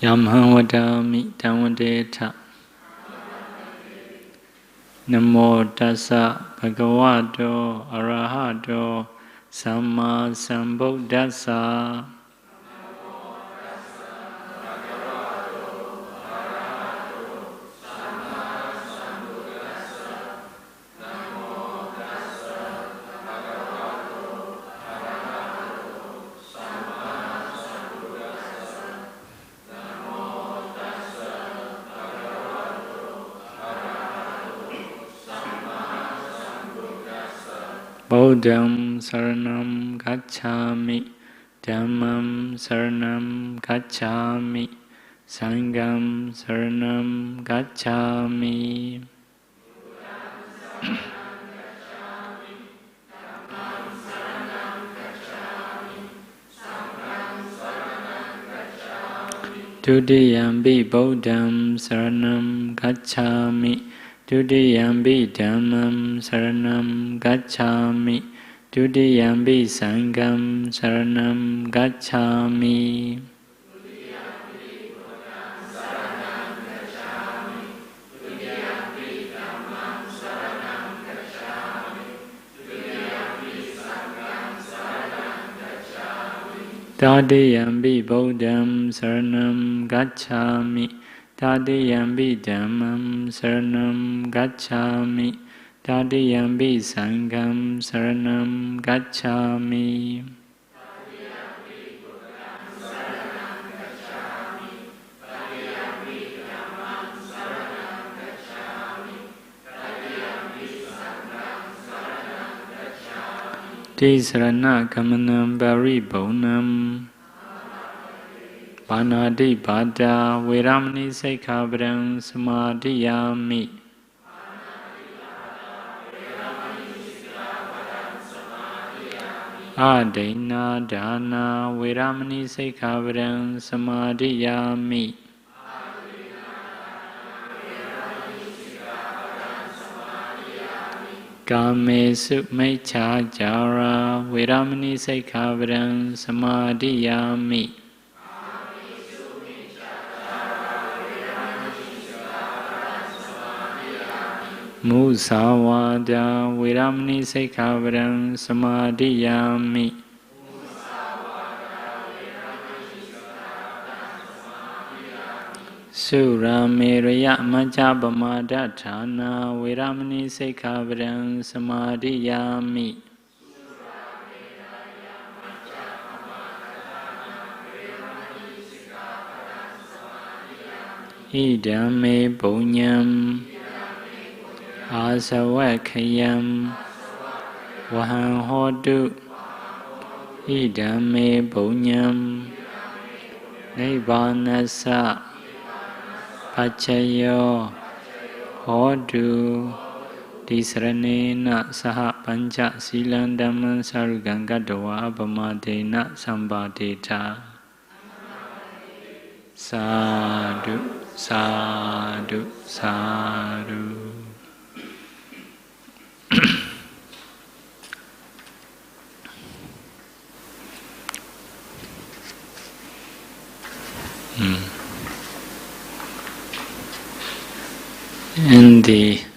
Yamham vadami tamvadeta Namo tassa bhagavato arahato samma sambuddhassa Buddham saranam gacchami, Dhammam saranam gacchami, Sangham saranam gacchami. Dudiyambi Buddham saranam gacchami, Dudiyambi Dhammam saranam gacchami, Dudiyambi Sangham saranam gacchami. Tadiyambi Buddham saranam gacchami, Tadiyambi Dhammam saranam gacchami, Tadiyambi Sangham saranam gacchami. Tisarana kamanam paribhonam Panadi bhada Veramani Sikkhapadam samadhiyami. Adena dana Veramani Sikkhapadam samadhiyami. Kamesu mecchācāra Veramani Sikkhapadam samadhiyami. Musāvāda Veramani Sikkhapadam samadhiyami. Surameraya Majjapamadatthana Veramani Sikkhapadam samadhiyami. Idame punyam asavakkayam vahang hotu. Idame punyam nibbānassa Paccayyo hotu Tisaranena saha panca silang dhamman sarugang gadava apamadena sambadeta. Sadhu, sadhu, sadhu.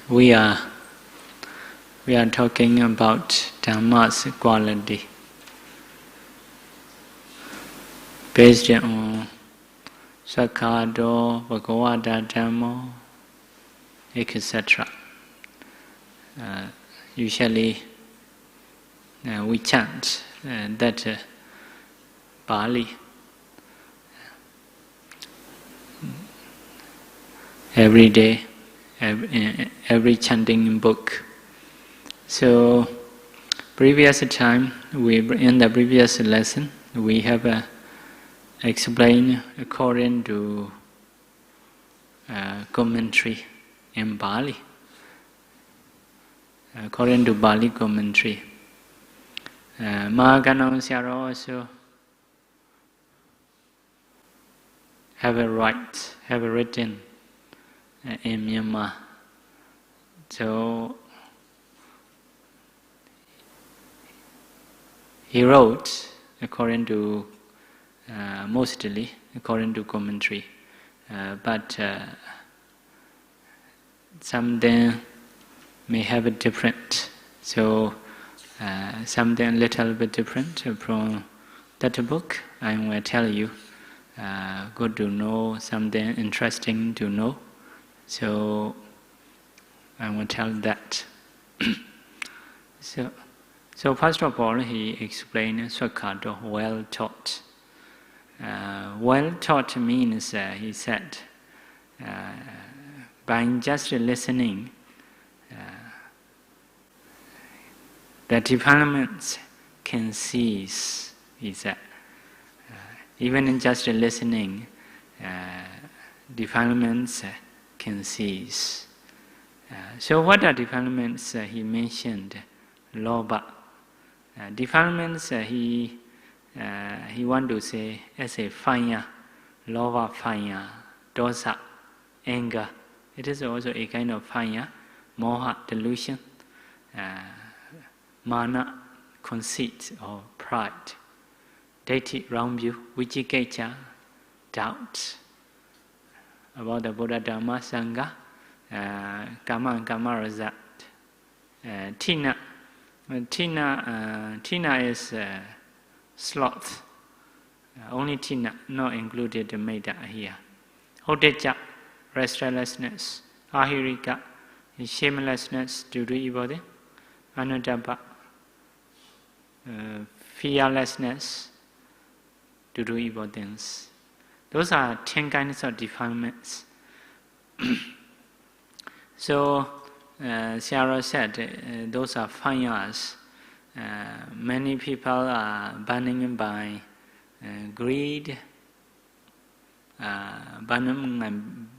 We are talking about Dhamma's quality based on Sakkhato, Bhagavata Dhammo, etc. Usually we chant that Pali every day, every chanting book. So, previous time, in the previous lesson, we have explained according to commentary in Bali. According to Bali commentary, Mahāganāṁ also have written in Myanmar. So he wrote according to mostly according to commentary, but something may have a different. So something a little bit different from that book, I will tell you. Good to know, something interesting to know. So I will tell that. So first of all, he explained Swakhato, well taught. Well taught means, he said, by just listening, the developments can cease, he said. Even in just listening, developments can cease. So what are developments? He mentioned lobha. Developments, he want to say as a fire, lobha fire, dosa, anger. It is also a kind of fire, moha, delusion, mana, conceit or pride, deity, wrong view, vicikicca, doubt about the Buddha, Dhamma, Sangha, karma and karma result, tina. Tina is sloth, only tina, not included metta here. Uddhacca, restlessness. Ahirika, shamelessness to do evil thing. Anuttappa, fearlessness to do evil things. Those are 10 kinds of defilements. So, Sarah said, those are fires. Many people are burning by greed, burning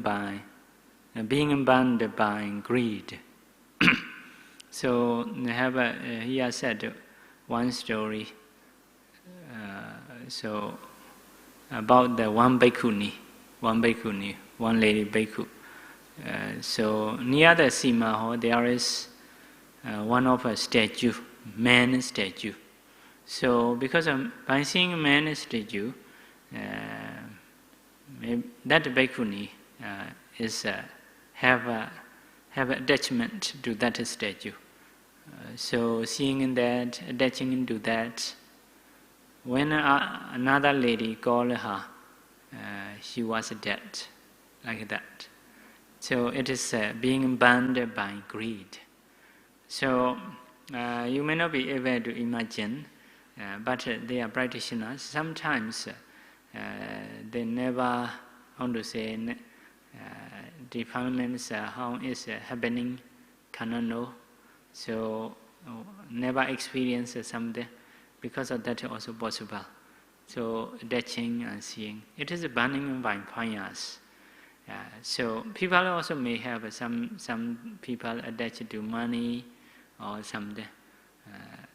by being burned by greed. So he has said one story. So about the one bhikkhuni, one lady bhikkhu. So near the Sima, there is one of a statue, man statue. So because by seeing a man statue, that bhikkhuni is have attachment to that statue. So seeing that, attaching into that, when another lady called her, she was dead, like that. So it is being burned by greed. So you may not be able to imagine, but they are practitioners. Sometimes they never, how to say, defilements, how is happening, cannot know. So never experience something. Because of that also possible. So attaching and seeing. It is burning by fires. So people also may have some people attached to money or something.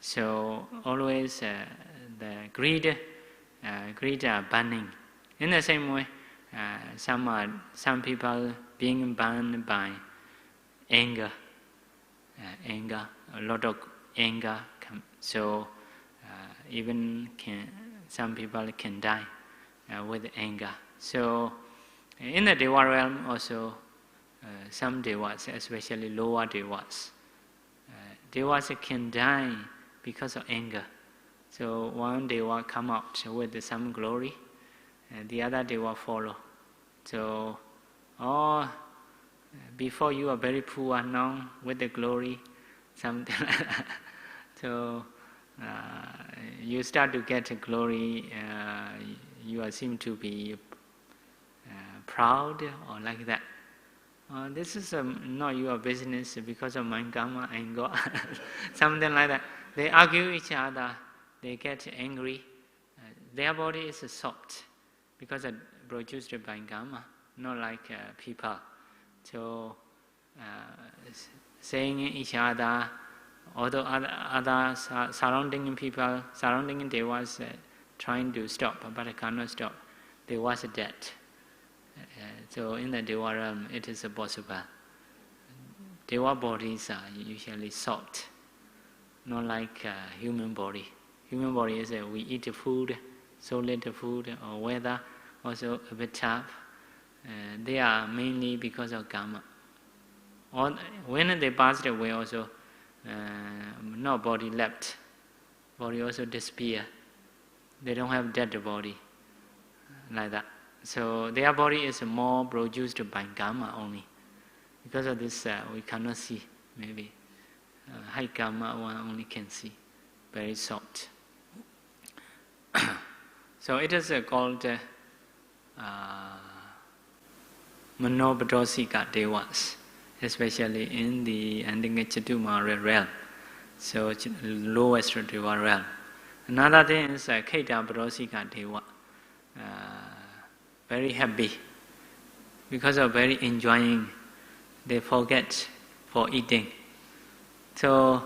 So always the greed are burning. In the same way, some people being burned by anger. A lot of anger. So even some people can die with anger. So in the Deva realm also, some Devas, especially lower Devas, Devas can die because of anger. So one Deva come out with some glory, and the other Deva follow. So, before you are very poor, now with the glory, something like that. So you start to get glory, you seem to be proud or like that. This is not your business because of my karma, anger, something like that. They argue each other, they get angry. Their body is soft because it's produced by karma, not like people. So saying each other, although others surrounding people, surrounding Devas trying to stop, but cannot stop. Devas are dead. So in the Deva realm, it is possible. Deva bodies are usually soft, not like human body. Human body is we eat food, so little food, or weather also a bit tough. They are mainly because of karma. When they passed away also, no body left. Body also disappear. They don't have dead body, like that. So their body is more produced by karma only. Because of this, we cannot see, maybe. High karma one only can see, very soft. So it is called Manobadosika devas, especially in the Andingachatuma realm, so lowest deva realm. Another thing is Keta Badosika deva, very happy, because of very enjoying, they forget for eating. So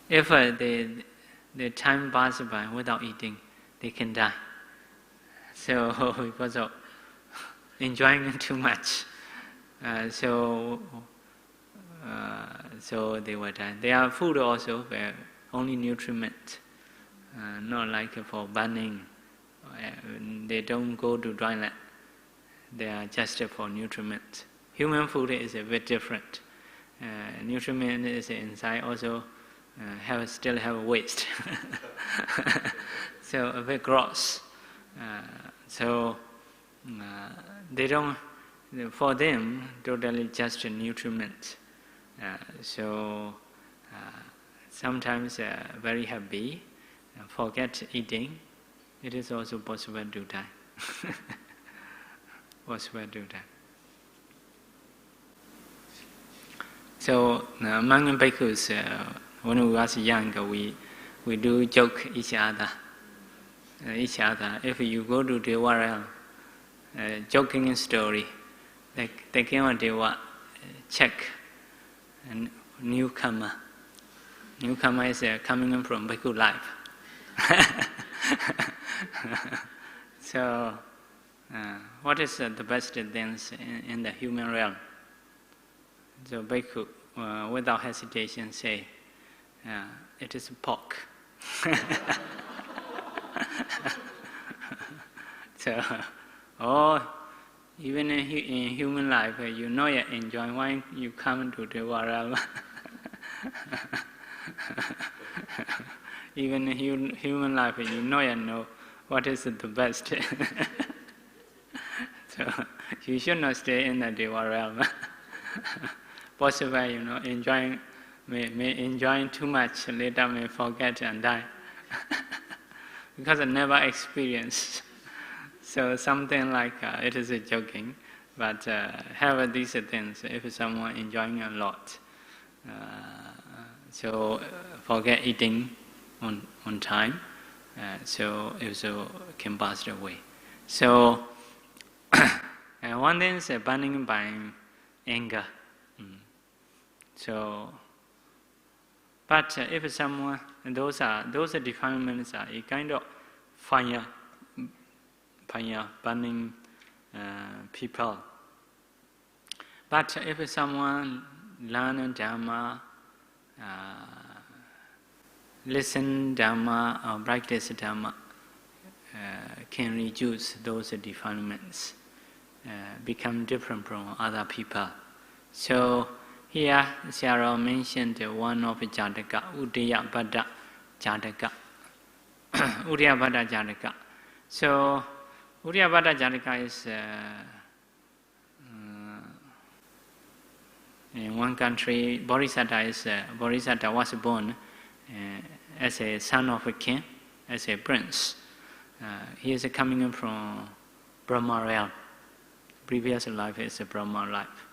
if the time passes by without eating, they can die. So because of enjoying too much, so they will die. Their food also only nutriment, not like for burning. They don't go to dry land. They are just for nutriment. Human food is a bit different. Nutriment is inside also still have waste. So a bit gross. So they don't, for them, totally just a nutriment. So sometimes very happy, forget eating. It is also possible to die. Possible to die. So among bhikkhus, when we was young, we do joke each other. If you go to Deva realm, joking story, like they came on Deva, check, and newcomer. Newcomer is coming from bhikkhu life. So, what is the best things in the human realm? So bhikkhu, without hesitation, say, it is pork. So, even in human life, you know you enjoy. Why you come to the world? Even in human life, you know what is the best. So you should not stay in the Deva realm. Possible, enjoying may enjoy too much, later may forget and die. Because I never experienced. So something like it is a joking, but have these things. If someone enjoying a lot, so forget eating on time, so it also can pass away. So one thing is burning by anger. So, but if someone, those defilements are a kind of fire burning people. But if someone learn Dhamma, listen Dhamma or practice Dhamma, can reduce those defilements, become different from other people. So here, Sarah mentioned one of Janaka, Udayabhada Janaka. Udayabhada Janaka. So Udayabhada Janaka is in one country. Bodhisattva was born as a son of a king, as a prince. He is coming from Brahma realm. Previous life is a Brahma life.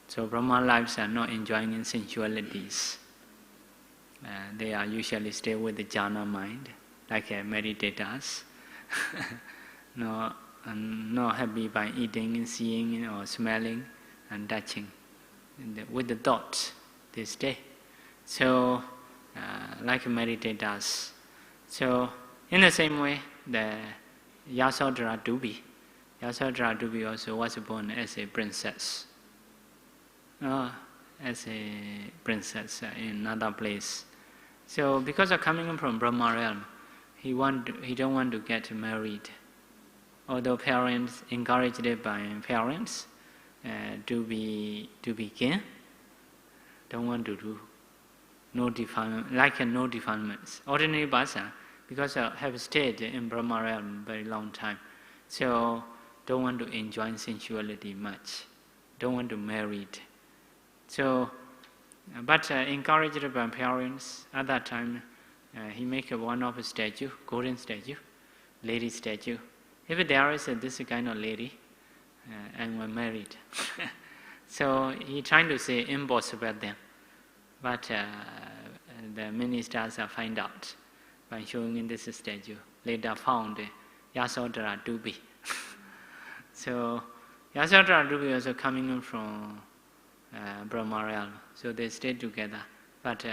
So Brahma lives are not enjoying in sensualities. They are usually stay with the jhana mind, like meditators. Not happy by eating and seeing or smelling and touching. With the thoughts, they stay. So, like meditators. So, in the same way, the Yasodhara Devi also was born as a princess. As a princess in another place. So because of coming from Brahma realm, he don't want to get married. Although parents encouraged it by parents to be king, don't want to do no defilement, no defilements. Ordinary person, because have stayed in Brahma realm very long time, so don't want to enjoy sensuality much, don't want to marry it. So, but encouraged by parents, at that time, he make one of a statue, golden statue, lady statue. If there is this kind of lady, and we're married. So he trying to say impossible then. But the ministers find out by showing in this statue. Later found Yasodhara to be. So Yasodhara to be also coming from Brahma realm. So they stay together. But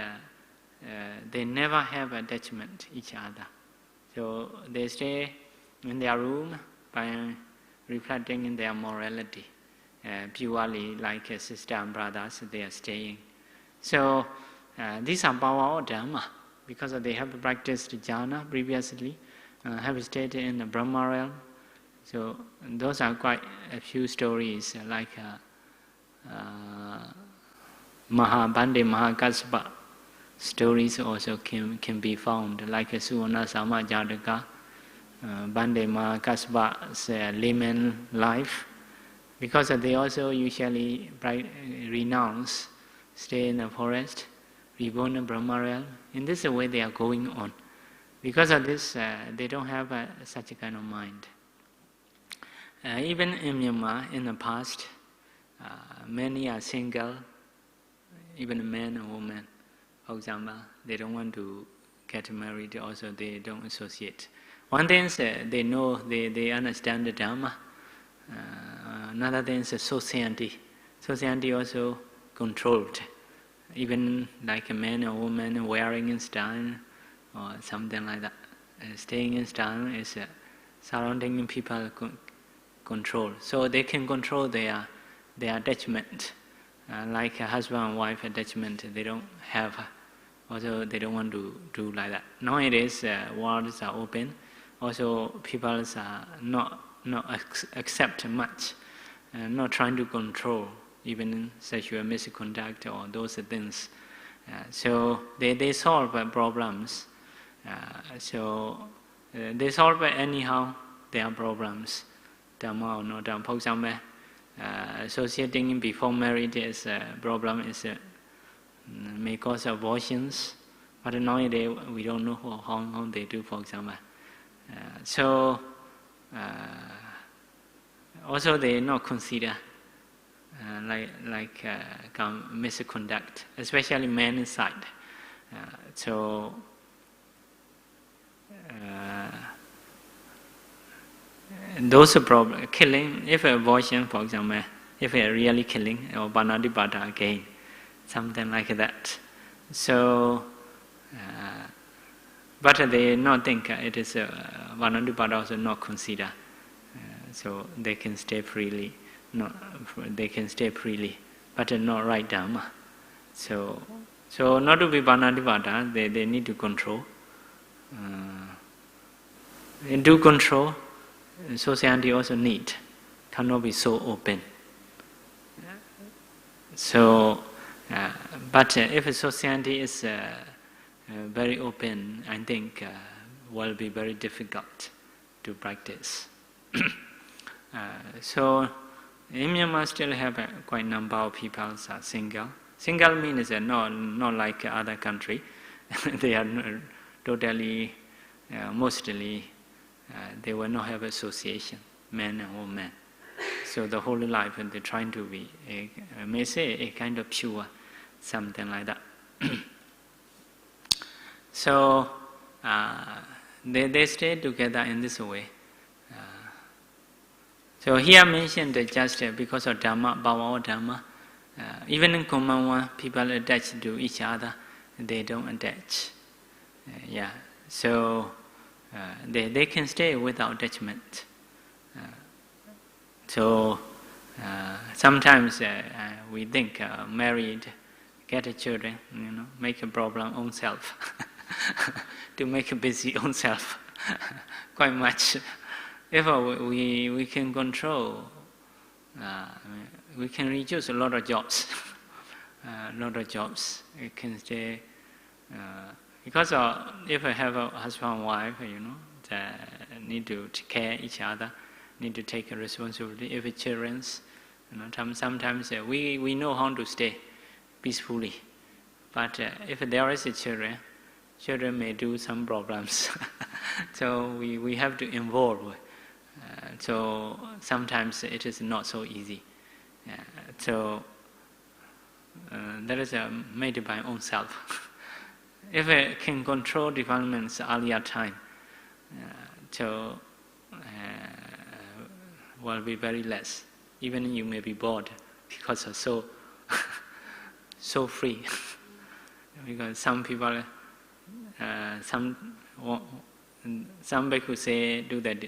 they never have attachment each other. So they stay in their room by reflecting in their morality. Purely like sister and brothers, they are staying. So these are Pa-Auk Dhamma, because they have practiced jhana previously, have stayed in the Brahma realm. So those are quite a few stories, like Bande Mahakaspa stories also can be found, like Suvarna Sama Jataka, Bande Mahakaspa's layman life, because they also usually renounce, stay in the forest, reborn in Brahma realm. In this way they are going on. Because of this, they don't have such a kind of mind. Even in Myanmar, in the past, many are single, even men and women. For example, they don't want to get married, also they don't associate. One thing is they know, they understand the Dhamma. Another thing is society. Society also controlled. Even like a man or woman wearing in style or something like that. Staying in style is surrounding people control. So they can control their attachment. Like a husband and wife attachment, they don't have. Also, they don't want to do like that. Nowadays, worlds are open. Also, people are not accept much, not trying to control even sexual misconduct or those things. So they solve problems. So they solve anyhow their problems. Dhamma or no Dhamma. For example, associating before marriage is a problem, is may cause abortions. But nowadays we don't know how they do, for example. So also they not consider misconduct, especially men side. So those problem, killing, if abortion, for example, if really killing, or Banadipata again, something like that. So, but they not think it is Banadipata also not consider. So they can stay freely. They can stay freely, but not right Dhamma. So not to be Banadipata, they need to control. And do control, society also need, cannot be so open. So, but if a society is very open, I think will be very difficult to practice. So, in Myanmar still have quite a number of people are single. Single means not like other country. They are totally, mostly, they will not have association, men and women. So the whole life they're trying to be, I may say, a kind of pure, something like that. So they stay together in this way. So here mentioned just because of Dhamma, Pa-Auk Dhamma, even in common one, people attach to each other, they don't attach. So they can stay without attachment. So sometimes we think married get the children, make a problem own self, to make a busy own self, quite much. If we can control, we can reduce a lot of jobs. We can stay, because if I have a husband and wife, they need to take care of each other, need to take a responsibility. If it's children, sometimes we know how to stay peacefully. But if there is a children may do some problems. So we have to involve. So sometimes it is not so easy. So that is made by own self. If I can control developments earlier time, so will be very less. Even you may be bored because of so free. Because some people, some bhikkhu say do that.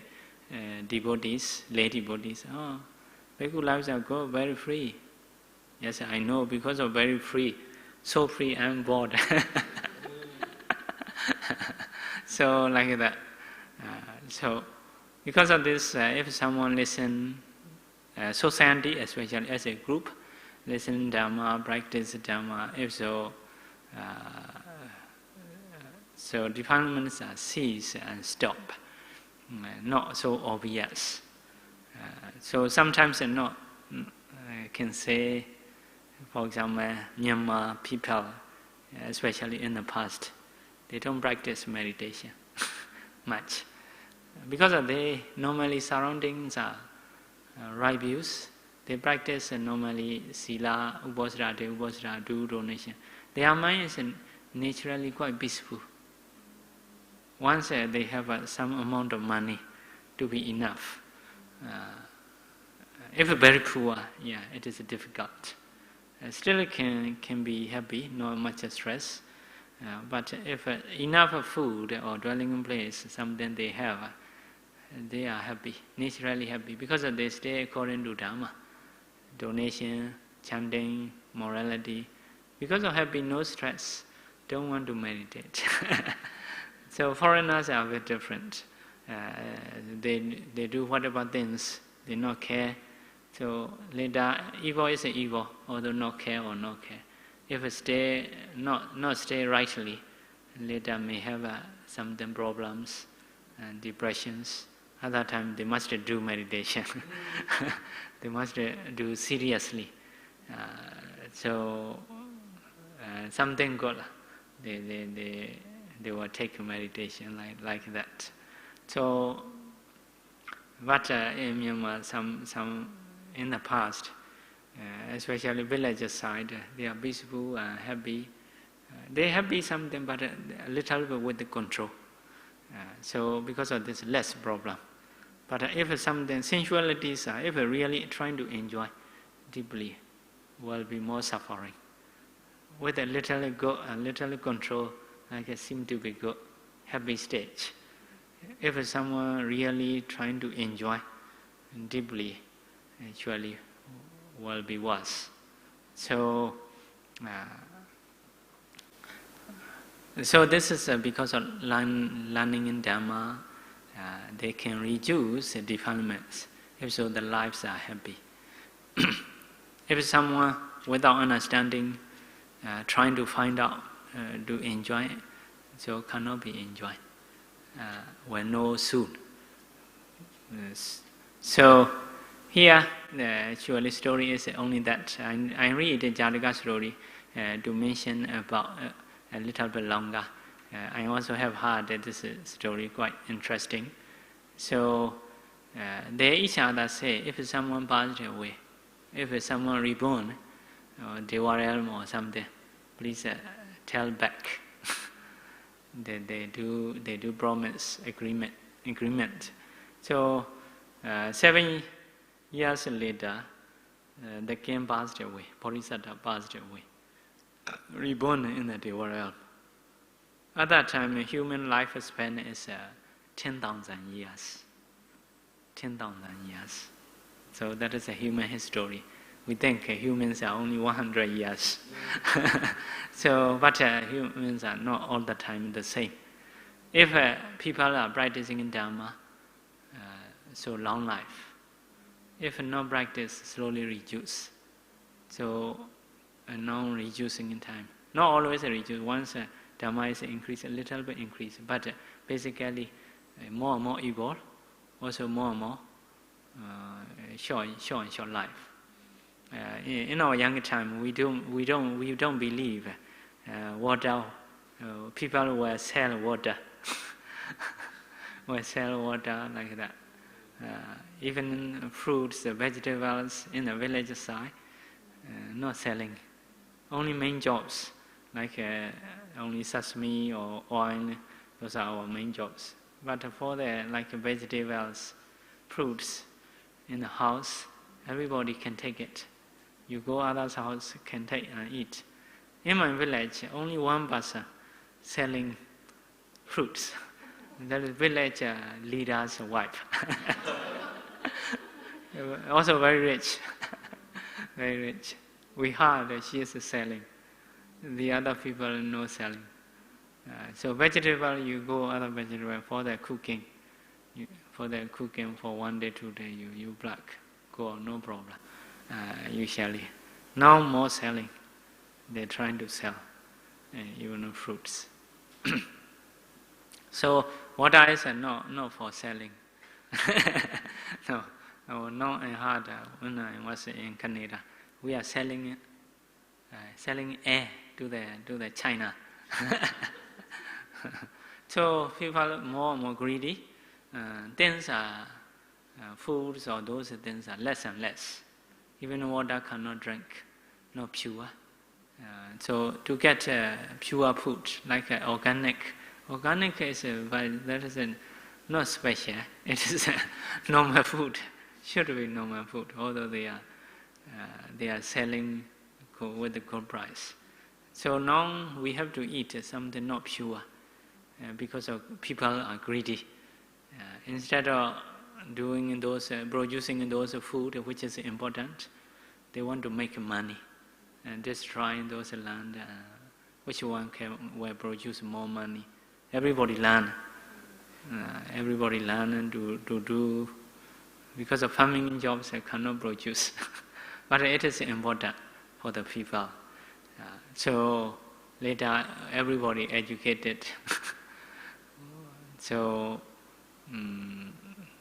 Devotees, lay devotees, bhikkhu lives are good, very free. Yes, I know, because of very free, so free I'm bored. So like that. So because of this, if someone listen, society especially as a group, listen Dhamma, practice Dhamma, if so, so defilements are cease and stop. Not so obvious. So sometimes not. I can say, for example, Myanmar people, especially in the past, they don't practice meditation much, because they normally surroundings are right views. They practice normally sila, upasara, do donation. Their mind is naturally quite peaceful. Once they have some amount of money to be enough. If very poor, it is difficult. Still can be happy, not much stress. But if enough food or dwelling place, something they have, they are happy, naturally happy, because they stay according to Dhamma. Donation, chanting, morality. Because of happy, no stress, don't want to meditate. So foreigners are very different. They do whatever things, they not care. So later, evil is evil, although not care or not care. If it stay not stay rightly, later may have something problems and depressions. Other time they must do meditation. They must do seriously. So something good. They will take meditation like that. So, but in Myanmar, some in the past, especially village side, they are peaceful, happy. They happy something, but a little bit with the control. So because of this, less problem. But if something sensualities, if really trying to enjoy deeply, will be more suffering. With a little control, like it seem to be good, happy stage. If someone really trying to enjoy deeply, actually will be worse. So this is because of learning in Dhamma, they can reduce defilements. If so, the lives are happy. If someone without understanding, trying to find out, to enjoy it, so cannot be enjoyed. Will know soon. So here, the actual story is only that. I read the Janakābhivaṃsa story to mention about a little bit longer. I also have heard that this story quite interesting. So they each other say, if someone passed away, if someone reborn, or Deva realm or something, please tell back. They do promise agreement. So 7 years later, the king passed away. Bodhisattva passed away, reborn in the Deva realm. At that time, human lifespan is 10,000 years. 10,000 years. So that is a human history. We think humans are only 100 years. So, but humans are not all the time the same. If people are practicing Dharma, so long life. If not practice, slowly reduce. So, now reducing in time. Not always reduce. Once Dharma is increased, a little bit increase. But basically, more and more evolve. Also more and more short life. In our younger time, we don't believe water. People will sell water. Will sell water like that. Even fruits, vegetables in the village side, not selling. Only main jobs, like only sesame or oil, those are our main jobs. But for the like vegetables, fruits in the house, everybody can take it. You go other's house, can take and eat. In my village, only one person selling fruits. That is village leader's wife. Also very rich. Very rich. We heard she is selling. The other people no selling. So vegetable, you go other vegetable for the cooking. For 1 day, 2 days, you pluck. Go, no problem. Usually. Now more selling. They're trying to sell even fruits. So water is not for selling. No. Now I heard when I was in Canada, we are selling air to the China. So people more and more greedy. Things are foods or those things are less and less. Even water cannot drink, not pure. So to get pure food like organic is that is not special. It is normal food. Should be normal food. Although they are selling with a good price. So now we have to eat something not pure because of people are greedy. Instead of doing those producing those food which is important, they want to make money and destroy those land which one will produce more money. Everybody learn and to do because of farming jobs cannot produce, but it is important for the people. So later everybody educated. So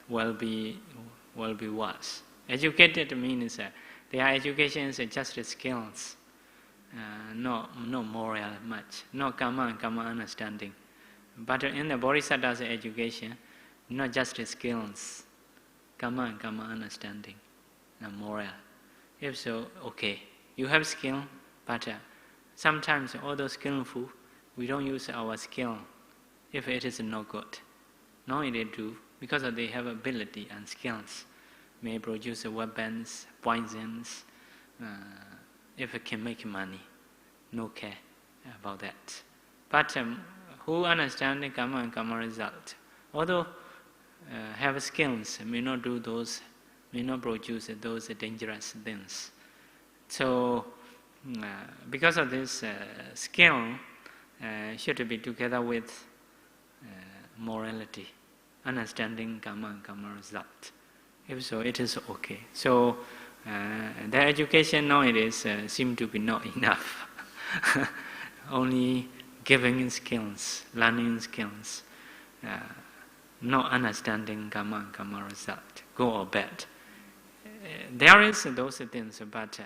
will be worse. Educated means their education is just skills, not moral much, not karma understanding. But in the Bodhisattva's education, not just skills, karma understanding, and moral. If so, okay, you have skill, but sometimes although skillful, we don't use our skill if it is not good. Now they do, because they have ability and skills, may produce weapons, poisons, if it can make money, no care about that. But who understand the karma and karma result, although have skills, may not do those, may not produce those dangerous things. So because of this skill should be together with morality, understanding karma and karma result. If so, it is okay. So the education nowadays seem to be not enough. Only giving skills, learning skills, not understanding karma and karma result, good or bad. There is those things, but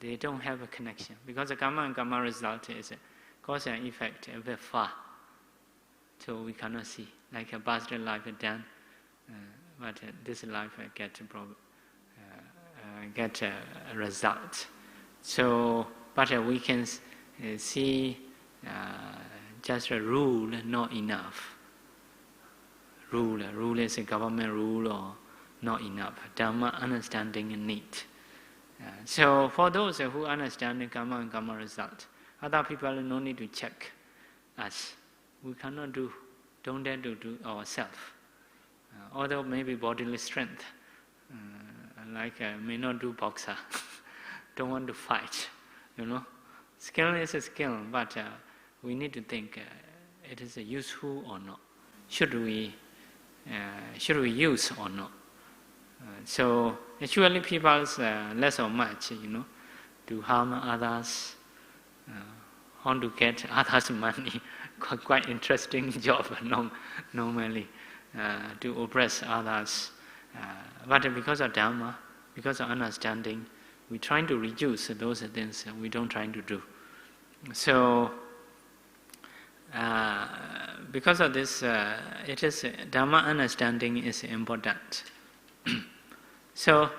they don't have a connection, because the karma and karma result is cause and effect very far. So we cannot see, like a past life done, but this life get a result. So, but we can see just a rule not enough. Rule is a government rule or not enough. Dharma understanding and need. So for those who understand the karma and karma result, other people no need to check us. We cannot don't dare to do ourselves. Although maybe bodily strength, like may not do boxer, don't want to fight, Skill is a skill, but we need to think, it is useful or not. Should we use or not? So actually people less or much, to harm others, how to get others' money, quite interesting job normally, to oppress others. But because of Dhamma, because of understanding, we try to reduce those things we don't try to do. So because of this, it is Dhamma understanding is important. So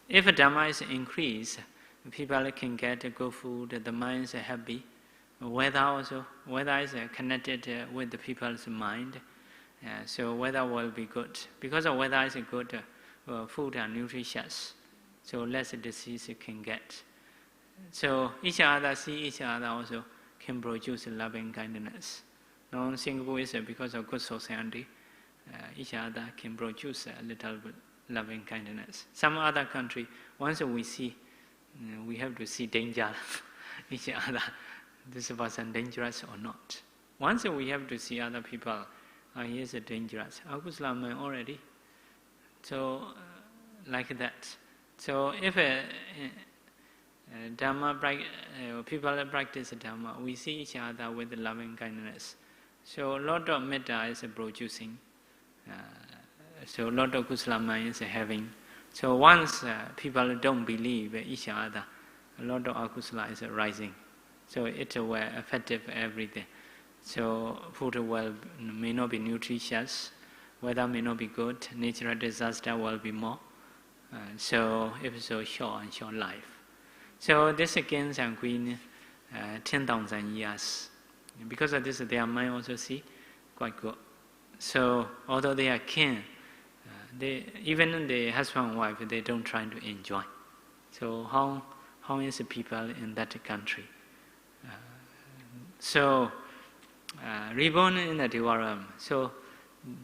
if Dhamma is increased, people can get good food, the mind is happy. Weather is connected with the people's mind, so weather will be good. Because of weather is good, food are nutritious, so less disease you can get. So each other see each other also can produce loving kindness. Now Singapore is because of good society, each other can produce a little bit loving kindness. Some other country, once we see, we have to see danger each other. This person dangerous or not. Once we have to see other people, he is dangerous. Akusala mind already. So like that. So if Dhamma, people practice Dhamma, we see each other with loving kindness. So a lot of metta is producing. So a lot of kusala mind is having. So once people don't believe each other, a lot of akusala is rising. So it will affect everything. So food may not be nutritious, weather may not be good, natural disaster will be more. So it's so short life. So this again and Queen 10,000 years. Because of this, their mind also see quite good. So although they are king, even the husband and wife, they don't try to enjoy. So how is the people in that country? So reborn in the Theravada. So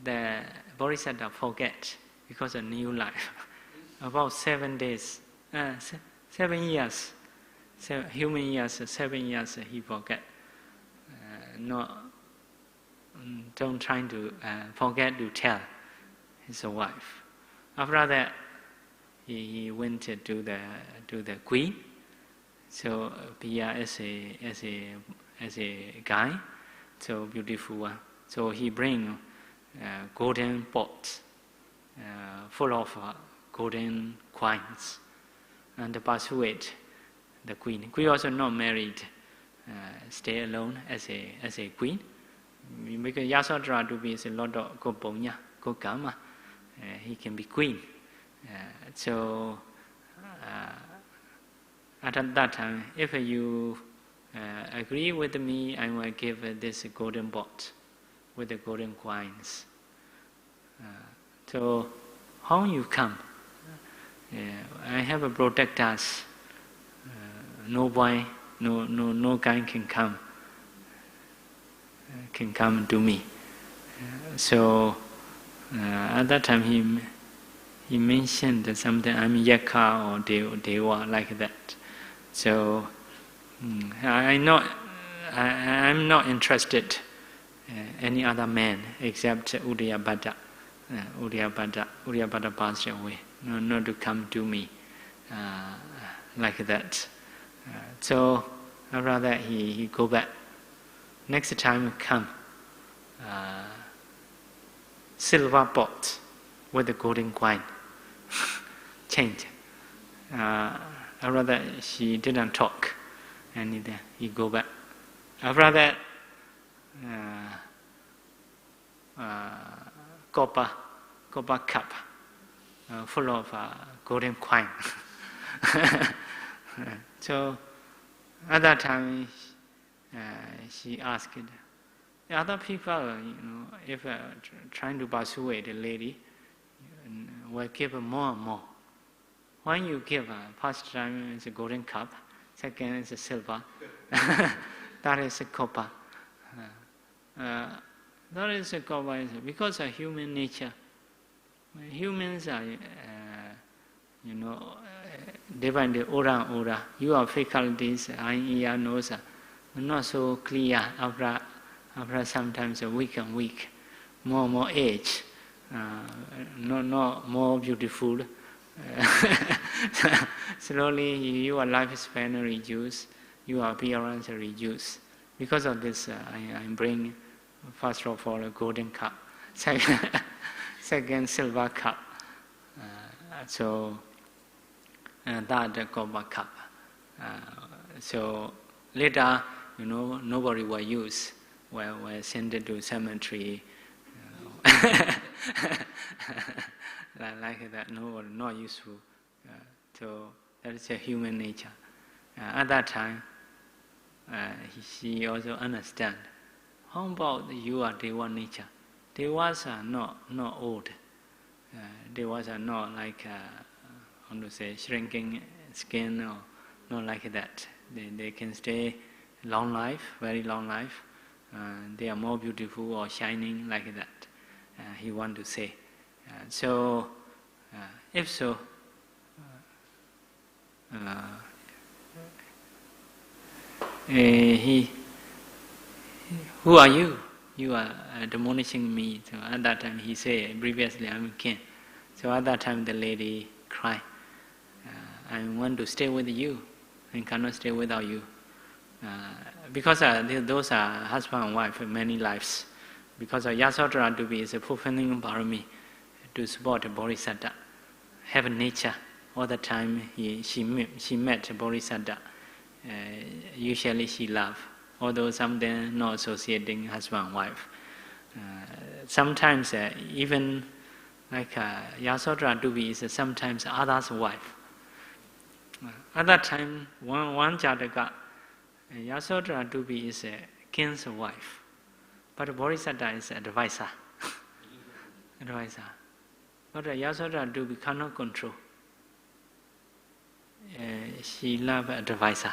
the Bodhisattva forget because of new life. About 7 days, 7 years, human years, 7 years he forget. Don't try to forget to tell his wife. After that, he went to the queen. So Pia as a guy, so beautiful one. So he bring golden pots full of golden coins and persuade the queen. Queen also not married, stay alone as a queen. Because Yasodhara to be is a lot of good punya, good karma. He can be queen. So at that time, if you agree with me, I will give this golden pot with the golden coins. So how you come? I have a protect us. No boy, no guy can come to me. So at that time he mentioned something. I'm Yaka or Deva like that. So I'm not interested any other man except Uddiyabhadda. Uddiyabhadda passed away. Not to come to me like that. So after that he go back. Next time come silver pot with the golden coin. Change. After that she didn't talk, and he go back. After that copper cup full of golden coin. So at that time she asked other people, if trying to persuade a lady, will give more and more. When you give, first time is a golden cup, second is a silver, that is a copper. That is a copper because of human nature. Humans are, day by day, older. Your faculties, eye, ear, nose, are not so clear after sometimes a week and week. More age, not more beautiful. Slowly your lifespan reduce, your appearance reduce. Because of this, I bring first of all a golden cup, second silver cup, third copper cup. So later, nobody will use. We're sent to cemetery. Like that, no, not useful. So that is a human nature. At that time, she also understand. How about your Deva nature? Devas are not old. Devas are not like shrinking skin or not like that. They can stay long life, very long life. They are more beautiful or shining like that. He want to say. If so, who are you? You are admonishing me. So at that time he said, previously I'm king. So at that time the lady cried, I want to stay with you. I cannot stay without you. Because those are husband and wife, many lives. Because Yasodhara Dubi is a fulfilling parami to support a Bodhisattva. Have nature all the time. She met a Bodhisattva. Usually she love, although something not associating husband and wife. Sometimes even like Yasodhara Dubi is sometimes others' wife. At that time, one Jataka, Yasodhara Dubi is a king's wife. But Bodhisattva is advisor. But Yasodhara Dubi cannot control. She loves advisor,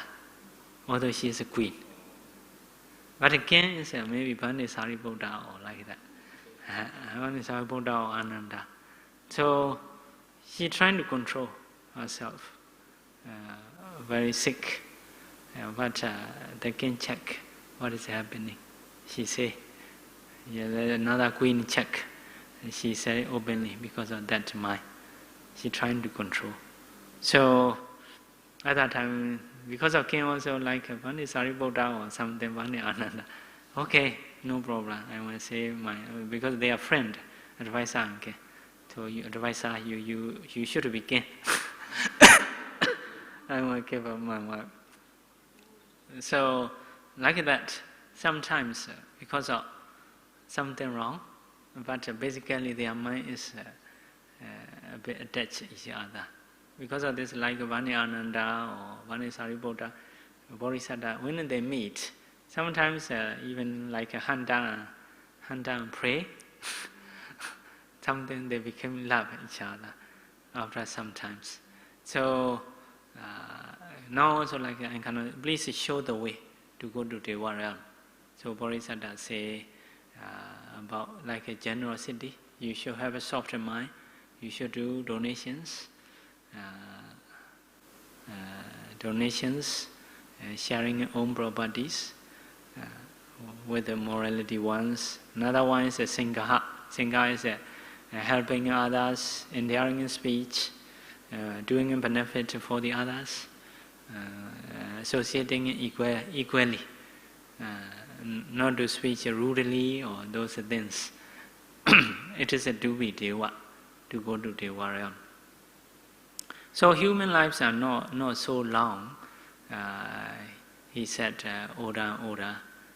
although she is a queen. But a king is maybe Bhante Sariputta or like that. Bhante Sariputta or Ananda. So she trying to control herself. Very sick. But the king check what is happening. She say, another queen check. She said openly because of that mind. She trying to control. So at that time, because of king also like Bhante Sariputta or something, Bhante Ananda. Okay, no problem. I will say because they are friend, advisor. Okay. So you advisor, you should be king. I will give up my wife. So like that, sometimes because of something wrong, but basically their mind is a bit attached to each other. Because of this, like Bhante Ananda or Bhante Sariputta, Bodhisattva, when they meet, sometimes even like a hunt down and pray, something they become love each other after sometimes. So now also like I cannot, please show the way to go to Deva realm. So Bodhisattva say about like a generosity, you should have a soft mind, you should do donations, sharing your own properties with the morality ones. Another one is a Singha. Singha is helping others, endearing in speech, doing a benefit for the others, associating equally, not to speak rudely or those things. It is a dubi deva, to go to Deva realm. So human lives are not so long. He said older and older.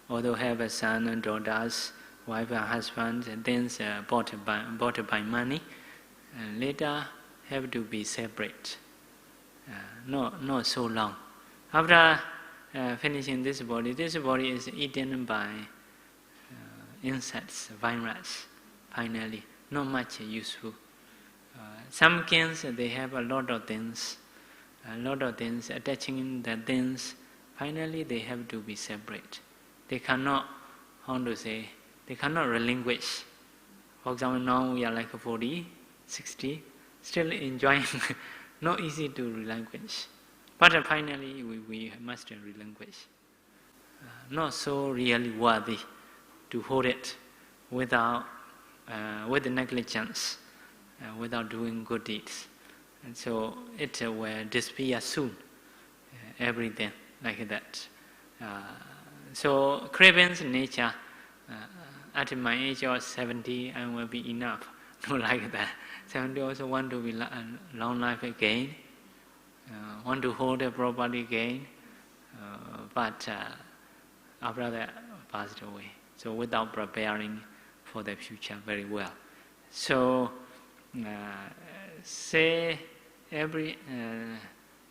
Although have a son and daughters, wife and husband, and things bought by money, later have to be separate. Not so long. After finishing this body is eaten by insects, virus. Finally, not much useful. Some kings, they have a lot of things, attaching the things. Finally, they have to be separate. They cannot, they cannot relinquish. For example, now we are like 40, 60, still enjoying not easy to relinquish. But finally, we must relinquish. Not so really worthy to hold it without, with negligence, without doing good deeds. And so it will disappear soon, everything like that. So cravings in nature, at my age of 70, I will be enough. Not like that. 70 also want to be long life again, want to hold a property again, but our brother passed away. So without preparing for the future very well. So say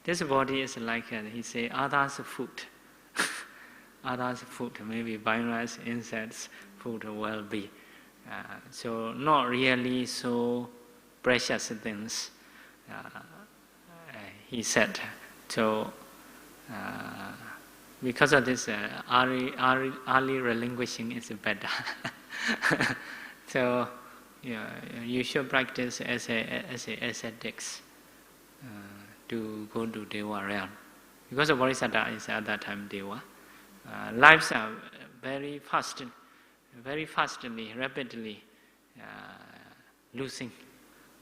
this body is like he say others' food. Others' food, maybe virus, insects, food will be. So not really so precious things, he said. So because of this, early relinquishing is better. So you should practice as ascetics to go to Deva realm. Because of Bodhisattva is at that time Deva. Lives are very fastly, rapidly losing.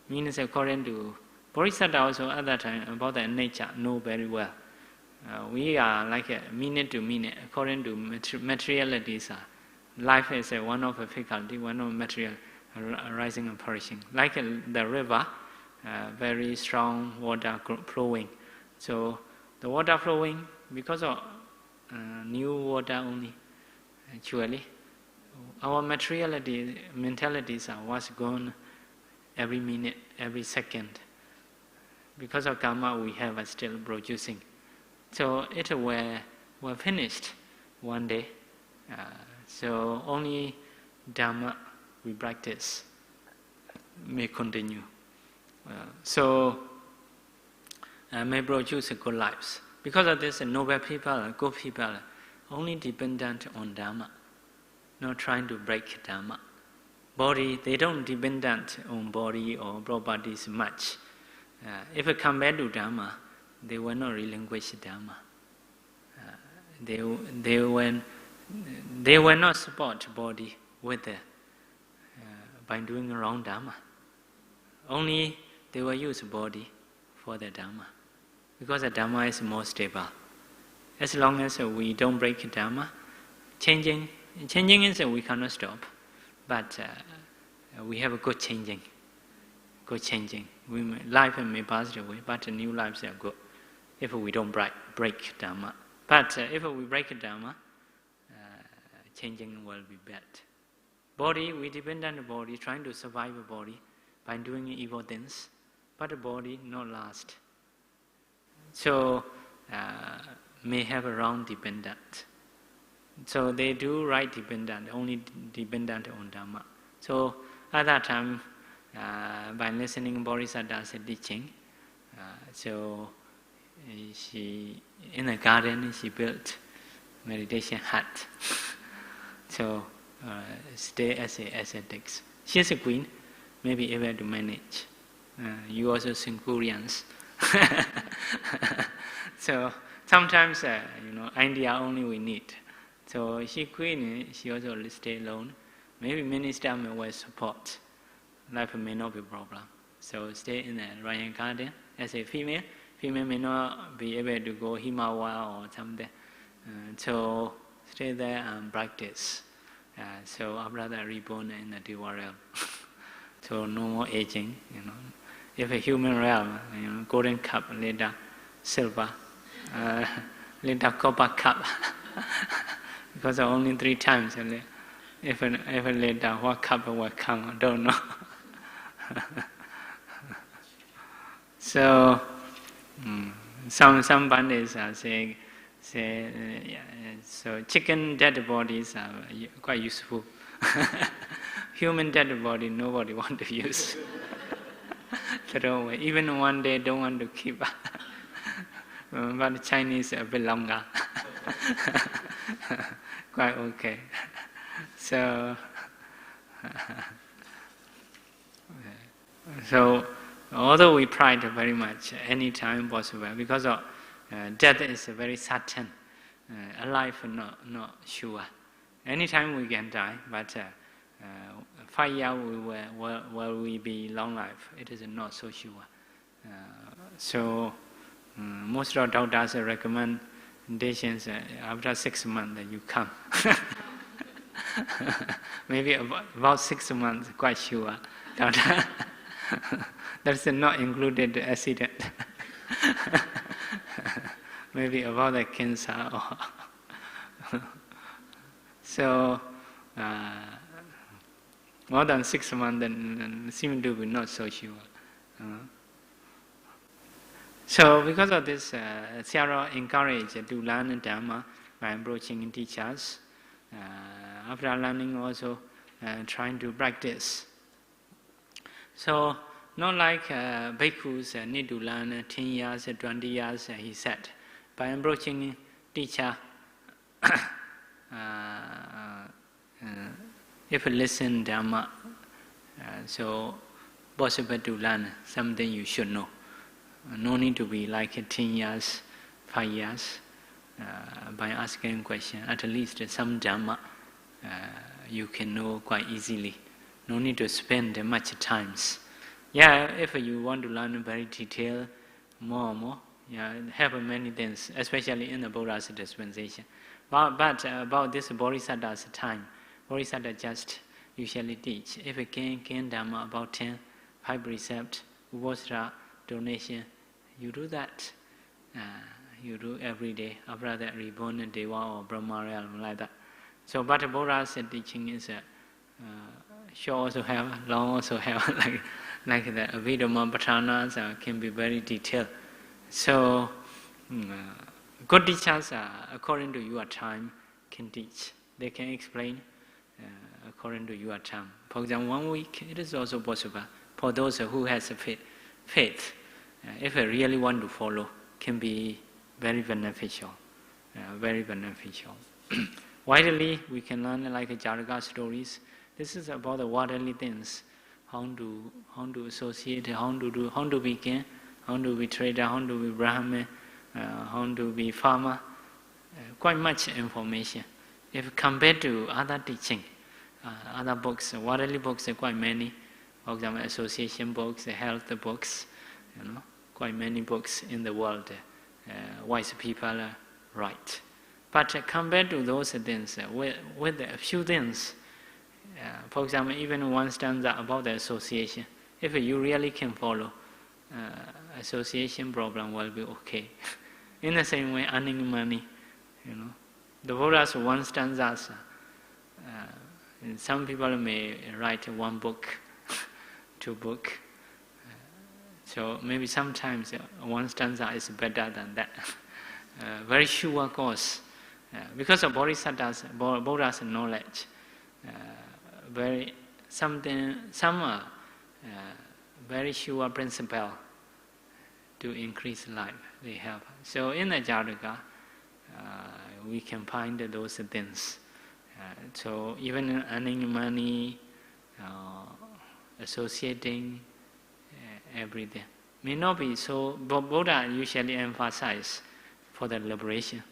Means according to Bodhisattva also at that time about the nature know very well. We are like a minute to minute according to materialities. Life is one of a faculty, one of material rising and perishing. Like the river, very strong water flowing. So the water flowing because of new water only. Actually, our mentalities was gone every minute, every second. Because of karma, we have still producing. So it were finished one day. So only Dhamma we practice may continue. So may produce good lives. Because of this, noble people, good people, only dependent on Dhamma, not trying to break Dhamma. Body, they don't dependent on body or properties much. If it come back to Dhamma, they will not relinquish Dhamma. They will not support body with by doing wrong Dhamma. Only they will use body for the Dhamma. Because the Dhamma is more stable. As long as we don't break Dhamma, changing is we cannot stop. But we have a good changing. Life may pass away, but new lives are good if we don't break Dhamma. But if we break Dhamma, changing will be bad. Body, we depend on the body, trying to survive the body by doing evil things, but the body not last. So may have a wrong dependent. So they do right dependent, only dependent on Dhamma. So at that time, by listening Bodhisattva's teaching, so she in the garden she built meditation hut. So stay as a ascetics. She's a queen, maybe able to manage. You also Singurians. So sometimes idea only we need. So she queen, she also stay alone. Maybe minister will support. Life may not be a problem. So stay in the royal garden as a female. Female may not be able to go Himawa or something. So stay there and practice. So our brother reborn in the Deva realm. So no more aging. If a human realm, golden cup, later silver, later copper cup. Because only 3 times. If later what cup will come, I don't know. So some bandits are saying, so chicken dead bodies are quite useful. Human dead body nobody want to use. So even one day don't want to keep. But Chinese a bit longer. Quite okay. So although we pride very much, any time possible, because of death is very certain, alive not sure. Anytime we can die, but 5 years will we be long life? It is not so sure. So most of doctors recommendations after 6 months that you come. Maybe about 6 months, quite sure. Doctor, that's not included the accident. Maybe about the cancer. So more than 6 months, then seem to be not so sure. So because of this, Theravada encouraged to learn Dhamma by approaching teachers. After learning, also trying to practice. So not like bhikkhus need to learn 10 years, 20 years, he said. By approaching teacher, if you listen Dhamma, so possible to learn something you should know. No need to be like 10 years, 5 years. By asking question, at least some Dhamma you can know quite easily. No need to spend much times. Yeah, if you want to learn very detailed, more, have many things, especially in the Buddha's dispensation. But about this Bodhisattva's time, Bodhisattva just usually teach. If you can Dhamma about 10, 5 precepts, Upasara, donation, you do that. You do every day. After that, reborn in Deva or Brahma realm, like that. So, but the Buddha's teaching is short also have, long also have, like the Abhidhamma Patthanas can be very detailed. So, good teachers, according to your time, can teach. They can explain according to your time. For example, 1 week, it is also possible. For those who has faith, if they really want to follow, can be very beneficial. Very beneficial. Widely, we can learn like Janakā stories. This is about the worldly things. How to associate, how to begin, how to be trader, how to be Brahmin, how to be farmer. Quite much information. If compared to other teaching, other books, worldly books are quite many. For example, association books, health books, quite many books in the world. Wise people write. But compared to those things, with a few things, for example, even one stanza about the association, if you really can follow, association problem will be okay. In the same way, earning money, the Buddha's one stanzas, some people may write 1 book, 2 books. So maybe sometimes 1 stanza is better than that. Very sure course. Because of Buddha's knowledge, some very sure principle to increase life they have. So in the Janakā, we can find those things. So even earning money, associating, everything may not be so. But Buddha usually emphasize for the liberation,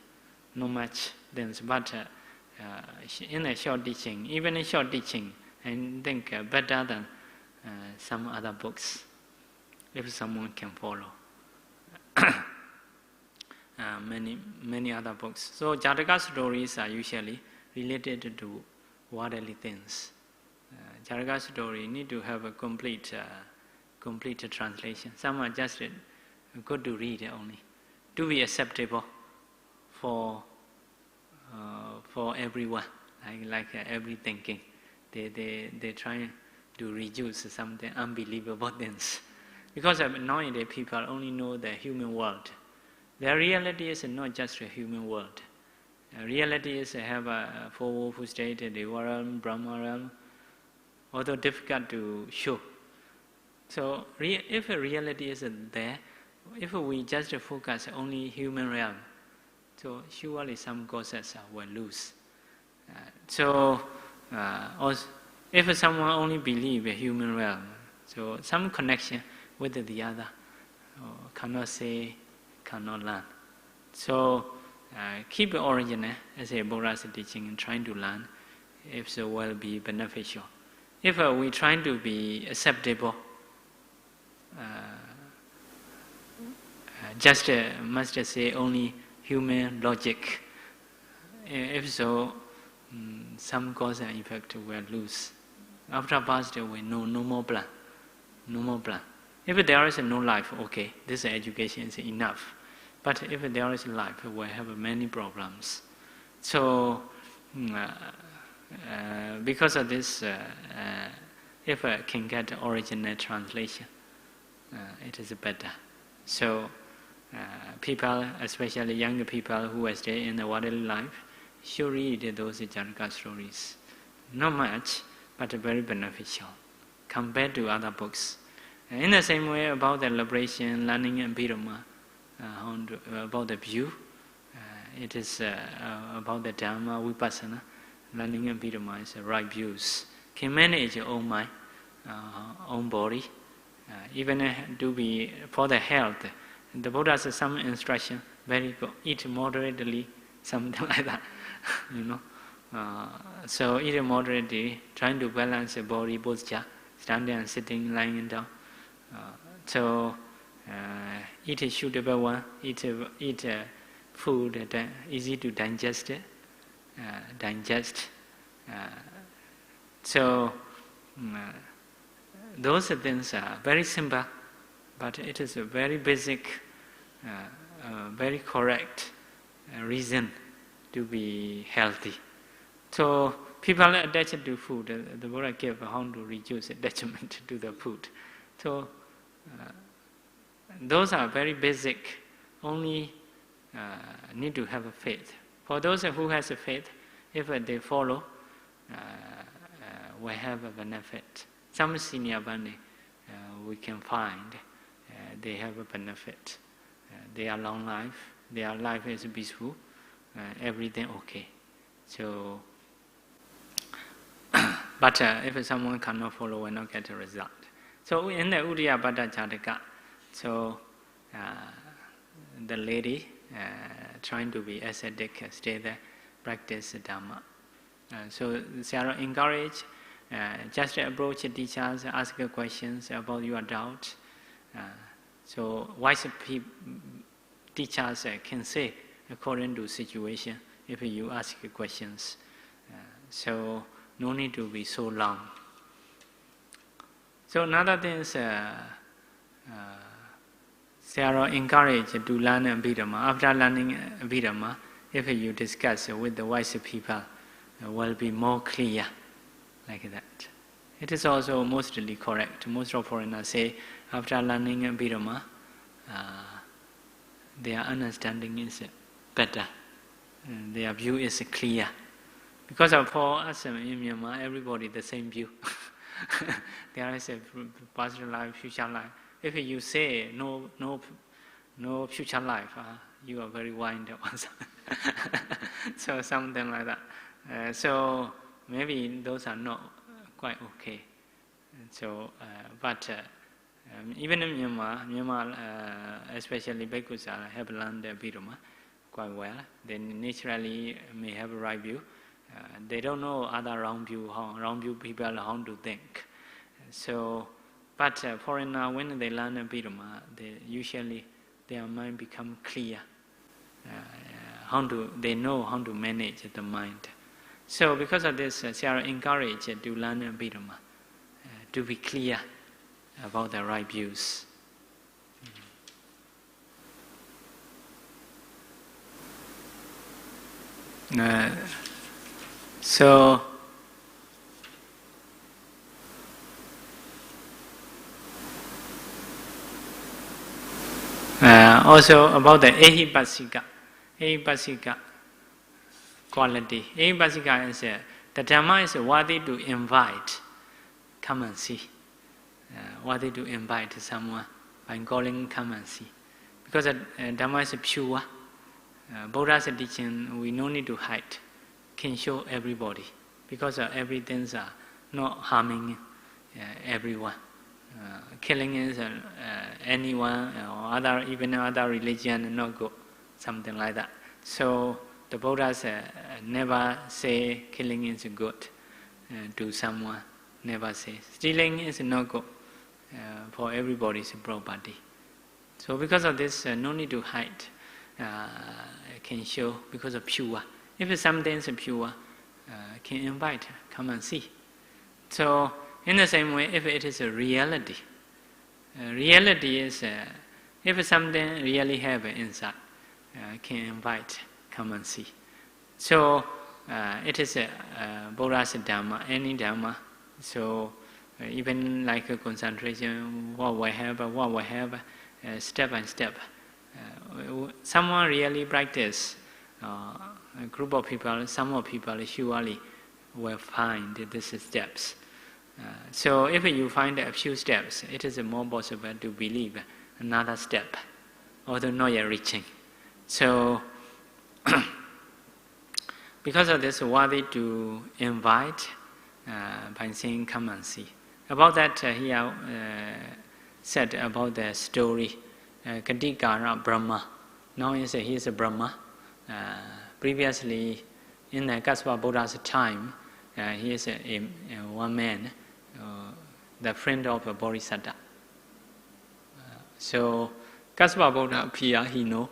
not much things. But in a short teaching, even in short teaching, I think better than some other books, if someone can follow. Many other books. So Janakā stories are usually related to worldly things. Janakā story need to have a complete translation. Some are just good to read only, to be acceptable for everyone, like every thinking. They try to reduce something unbelievable things, because nowadays people only know the human world. The reality is not just a human world. Reality is have a four-fold state, the realm, Brahma realm, although difficult to show. So if a reality is there, if we just focus only human realm, so surely some causes will lose. Also, if someone only believes a human realm, so some connection with the other, cannot say, cannot learn. So keep the original as a Buddha's teaching and trying to learn, if so will be beneficial. If we trying to be acceptable, just must say only human logic. If so, some cause and effect will lose. After passed away, no more plan. No more plan. If there is no life, okay, this education is enough. But if there is life, we have many problems. So, because of this, if I can get original translation, it is better. So, people, especially younger people who are staying in the worldly life, should read those Janaka stories. Not much, but very beneficial compared to other books. In the same way, about the liberation, learning and Abhidhamma, about the view, it is about the Dhamma, Vipassana, learning and Abhidhamma is right views. Can manage your own mind, own body, even to be for the health. The Buddha has some instruction, very good. Eat moderately, something like that, So eat moderately, trying to balance the body posture, standing and sitting, lying down. So eat a suitable one. Eat food that easy to digest. So those things are very simple, but it is a very basic, very correct reason to be healthy. So people are attached to food. The Buddha gave how to reduce attachment to the food. So those are very basic. Only need to have a faith. For those who has a faith, if they follow, will have a benefit. Some senior bani we can find they have a benefit. They are long life. Their life is peaceful. Everything okay. So, but if someone cannot follow, will not get a result. So in the Uddiyabhata Jataka, so the lady trying to be ascetic, stay there, practice Dhamma. So Sarah encourage, just approach teachers, ask questions about your doubt. So wise teachers can say according to situation if you ask questions. So no need to be so long. So another thing is Sarah encourage to learn Abhidhamma. After learning Abhidhamma, if you discuss with the wise people, it will be more clear, like that. It is also mostly correct. Most of foreigners say after learning Abhidhamma, their understanding is better. Their view is clear. Because for us in Myanmar, everybody the same view. There is a past life, future life. If you say no future life, you are very wind up. So something like that. So maybe those are not quite okay. So, but even in Myanmar, especially Bhikkhus have learned Abhidhamma quite well. They naturally may have a right view. They don't know other wrong view people how to think. So, but foreigner when they learn Abhidhamma, usually their mind become clear. They know how to manage the mind. So because of this, Sarah encouraged to learn Abhidhamma, to be clear about the right views. So also about the Ehipasika quality. Ehipasika is the Dhamma is worthy to invite. Come and see. Worthy to invite someone by calling come and see. Because Dhamma is pure. Buddha's teaching, we no need to hide. Can show everybody. Because everything's not harming everyone. killing is anyone or even other religion not good, something like that. So the Buddhas never say killing is good to someone, never say. Stealing is not good for everybody's property. So because of this, no need to hide. Can show because of pure. If something is pure, can invite, come and see. So in the same way, if it is a reality, reality is if something really have inside, can invite, come and see. So it is Buddha's Dhamma, any Dhamma. So even like a concentration, what we have, step by step. Someone really practice, a group of people, some of people surely will find these steps. So if you find a few steps, it is more possible to believe another step, although not yet reaching. So because of this, worthy to invite by saying, come and see. About that, he said about the story, Katikara Brahma. Now he is a Brahma. Previously, in the Kassapa Buddha's time, he is one man, the friend of a Bodhisattva. So Kassapa Buddha appear, he know,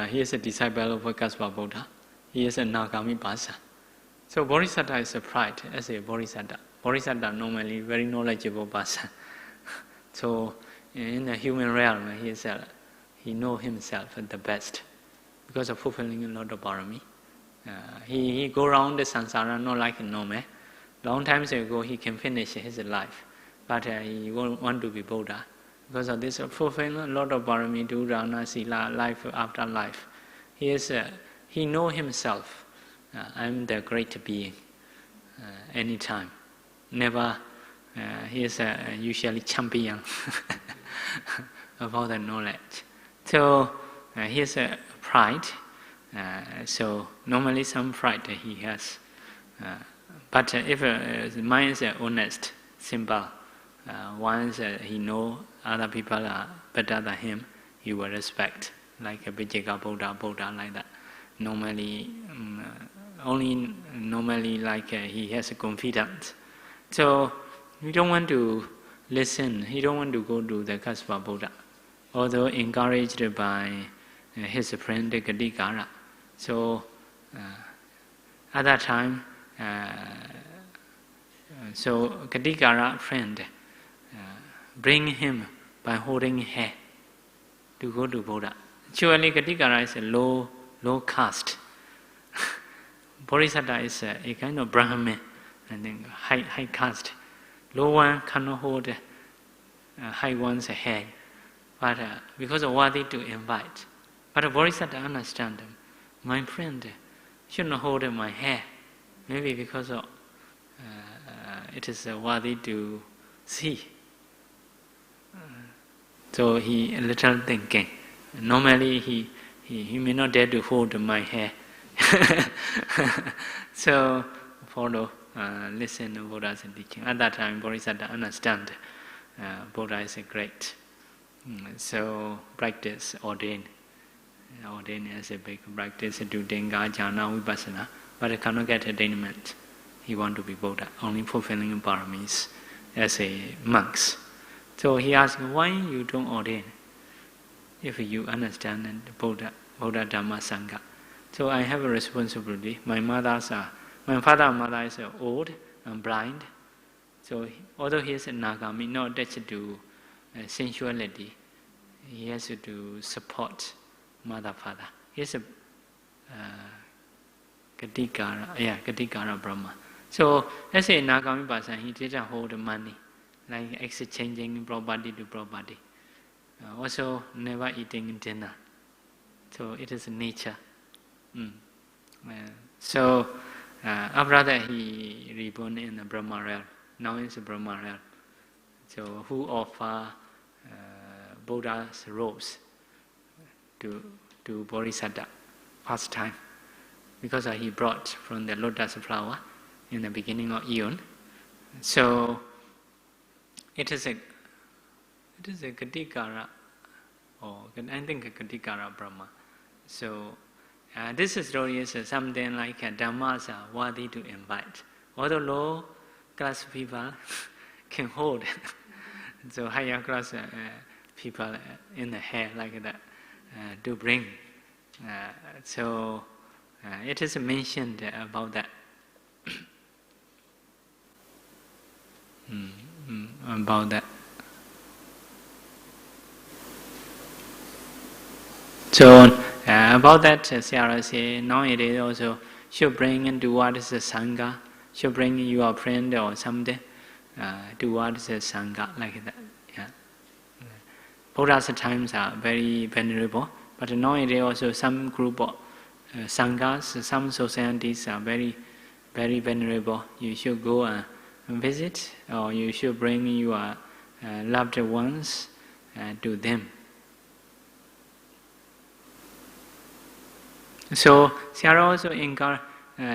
he is a disciple of Kassapa Buddha. He is a Janakābhivaṃsa. So Bodhisattva is surprised as a Bodhisattva. Bodhisattva normally very knowledgeable person. So in the human realm, he know himself the best because of fulfilling a lot of parami. He go around the samsara not like a normal. Long times ago he can finish his life, but he won't want to be Buddha because of this fulfilling a lot of parami, do dharana, sila, life after life. He know himself. I'm the great being. Anytime, never. He is usually champion about the knowledge. So he has pride. So normally some pride he has. But if the mind is honest, simple, once he know other people are better than him, he will respect. Like a Vijayaka Buddha like that. Normally, normally like he has confidence. So he don't want to listen. He don't want to go to the Kassapa Buddha, although encouraged by his friend Katikara. So at that time, so Katikara friend bring him by holding hair to go to Buddha. Actually, Katikara is a low caste. Bodhisattva is a kind of Brahmin, and then high caste. Low one cannot hold high one's hair, but because of worthy to invite. But the Bodhisattva understand, my friend should not hold my hair, maybe because of it is worthy to see. So he a little thinking. Normally he may not dare to hold my hair. So follow, listen to Buddha's teaching. At that time, Bodhisattva understand Buddha is a great. So practice, ordain as a big practice, do Denga, Jhana, Vipassana, but cannot get attainment. He want to be Buddha, only fulfilling paramis as a monks. So he asked, why you don't ordain? If you understand Buddha Dhamma Sangha. So I have a responsibility. My father and mother is old and blind. So although he is a Nagami, not attached to sensuality, he has to support mother, father. He is a Katikara Brahma. So as a Nagami person, he didn't hold money, like exchanging property to property. Also never eating dinner. So it is nature. So after that he reborn in the Brahma realm. Now it's a Brahma realm. So who offer Buddha's robes to Bodhisattva first time, because he brought from the lotus flower in the beginning of Eon. So it is It is a Katikara, or I think a Katikara Brahma. So this story is something like Dhammas are worthy to invite. Although low class people can hold, so higher class people in the hair like that to bring. So it is mentioned about that. About that. So about that, Sayadaw say, nowadays also should bring towards the Sangha, should bring your friend or something towards the Sangha, like that. Yeah. Buddha's times are very venerable, but nowadays also some group of Sanghas, some societies are very, very venerable. You should go and visit, or you should bring your loved ones to them. So Sayadaw also encourage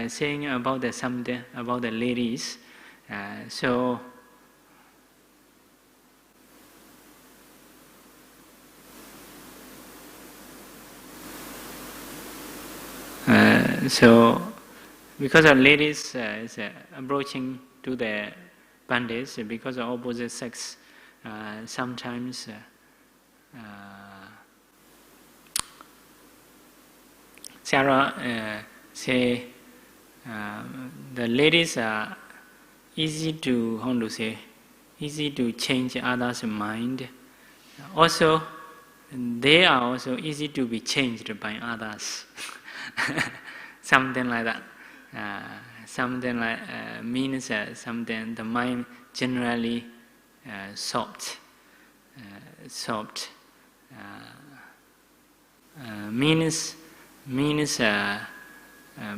saying about the something about the ladies. So because of ladies is approaching to the bandits, because of opposite sex, sometimes Sayadaw say the ladies are easy to, how to say, easy to change others' mind. Also, they are also easy to be changed by others. Something like that. Something like means something. The mind generally soft. Means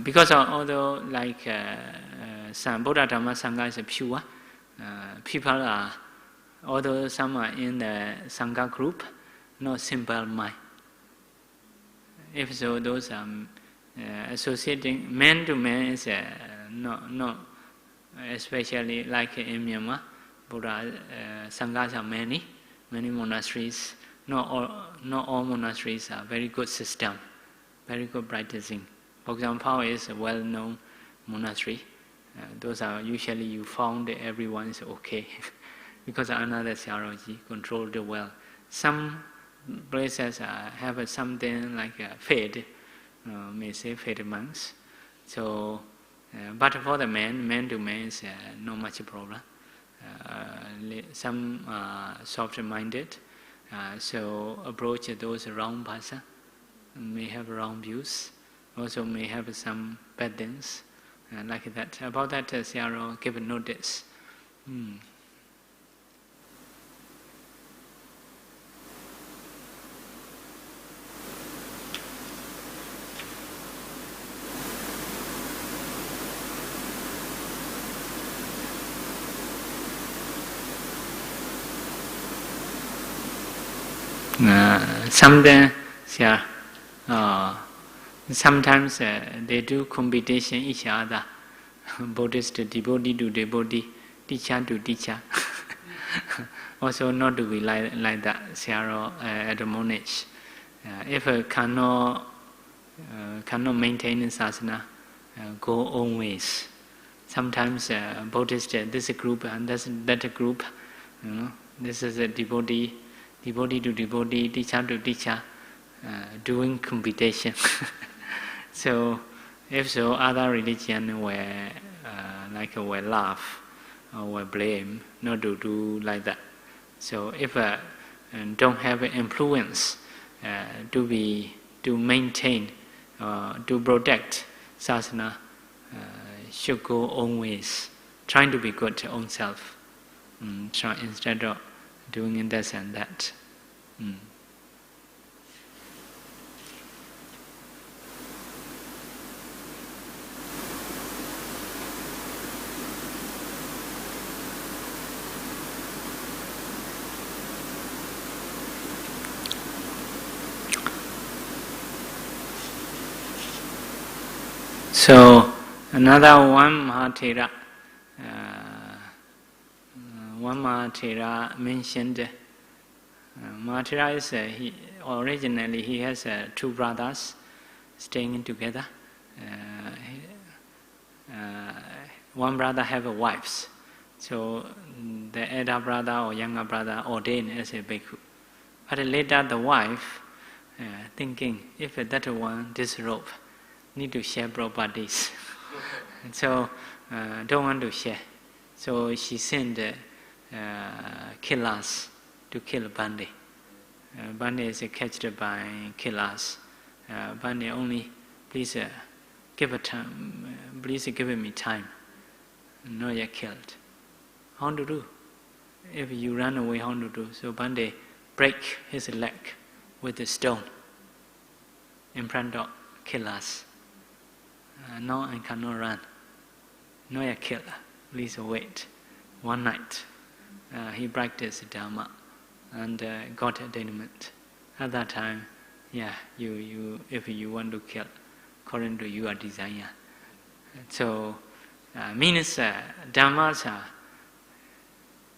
because although like some Buddha Dhamma Sangha is pure, people are, although some are in the Sangha group, not simple mind. If so, those are associating man to man is not especially like in Myanmar. Buddha Sanghas are many monasteries. Not all monasteries are very good system, very good practicing. For example, Pa-Auk is a well-known monastery. Those are usually you found everyone is okay because another Sayadaw controlled well. Some places have something like a fade, may say fade monks. So, but for the man to man is not much problem. Some soft-minded, so approach those wrong person, may have wrong views, also may have some bad things, like that. About that, Sayadaw give notice. Sometimes they do competition each other, Buddhist devotee to devotee, teacher to teacher. Also not to be like that, Sayadaw admonish. If cannot maintain sasana, go own ways. Sometimes Buddhist this group and that group, this is a devotee to devotee, teacher to teacher, doing competition. So, if so, other religion were laugh or were blame, not to do like that. So, if don't have influence to maintain, to protect sasana, should go own ways, trying to be good to own self, instead of doing this and that. So another one Mahathera mentioned Mahathira is, originally he has two brothers staying together. One brother have a wife, so the elder brother or younger brother ordained as a bhikkhu. But later the wife, thinking, if that one disrobe, need to share properties. So, don't want to share. So she sent killers to kill Bande. Bande is catched by killers. Bande only, please give me time. Not yet killed. How to do? If you run away, how to do? So Bande break his leg with a stone in front of killers. Now I cannot run. Not yet killed. Please wait. One night, he practiced Dharma and got attainment. At that time, if you want to kill, according to your desire. So, means Dhammas are,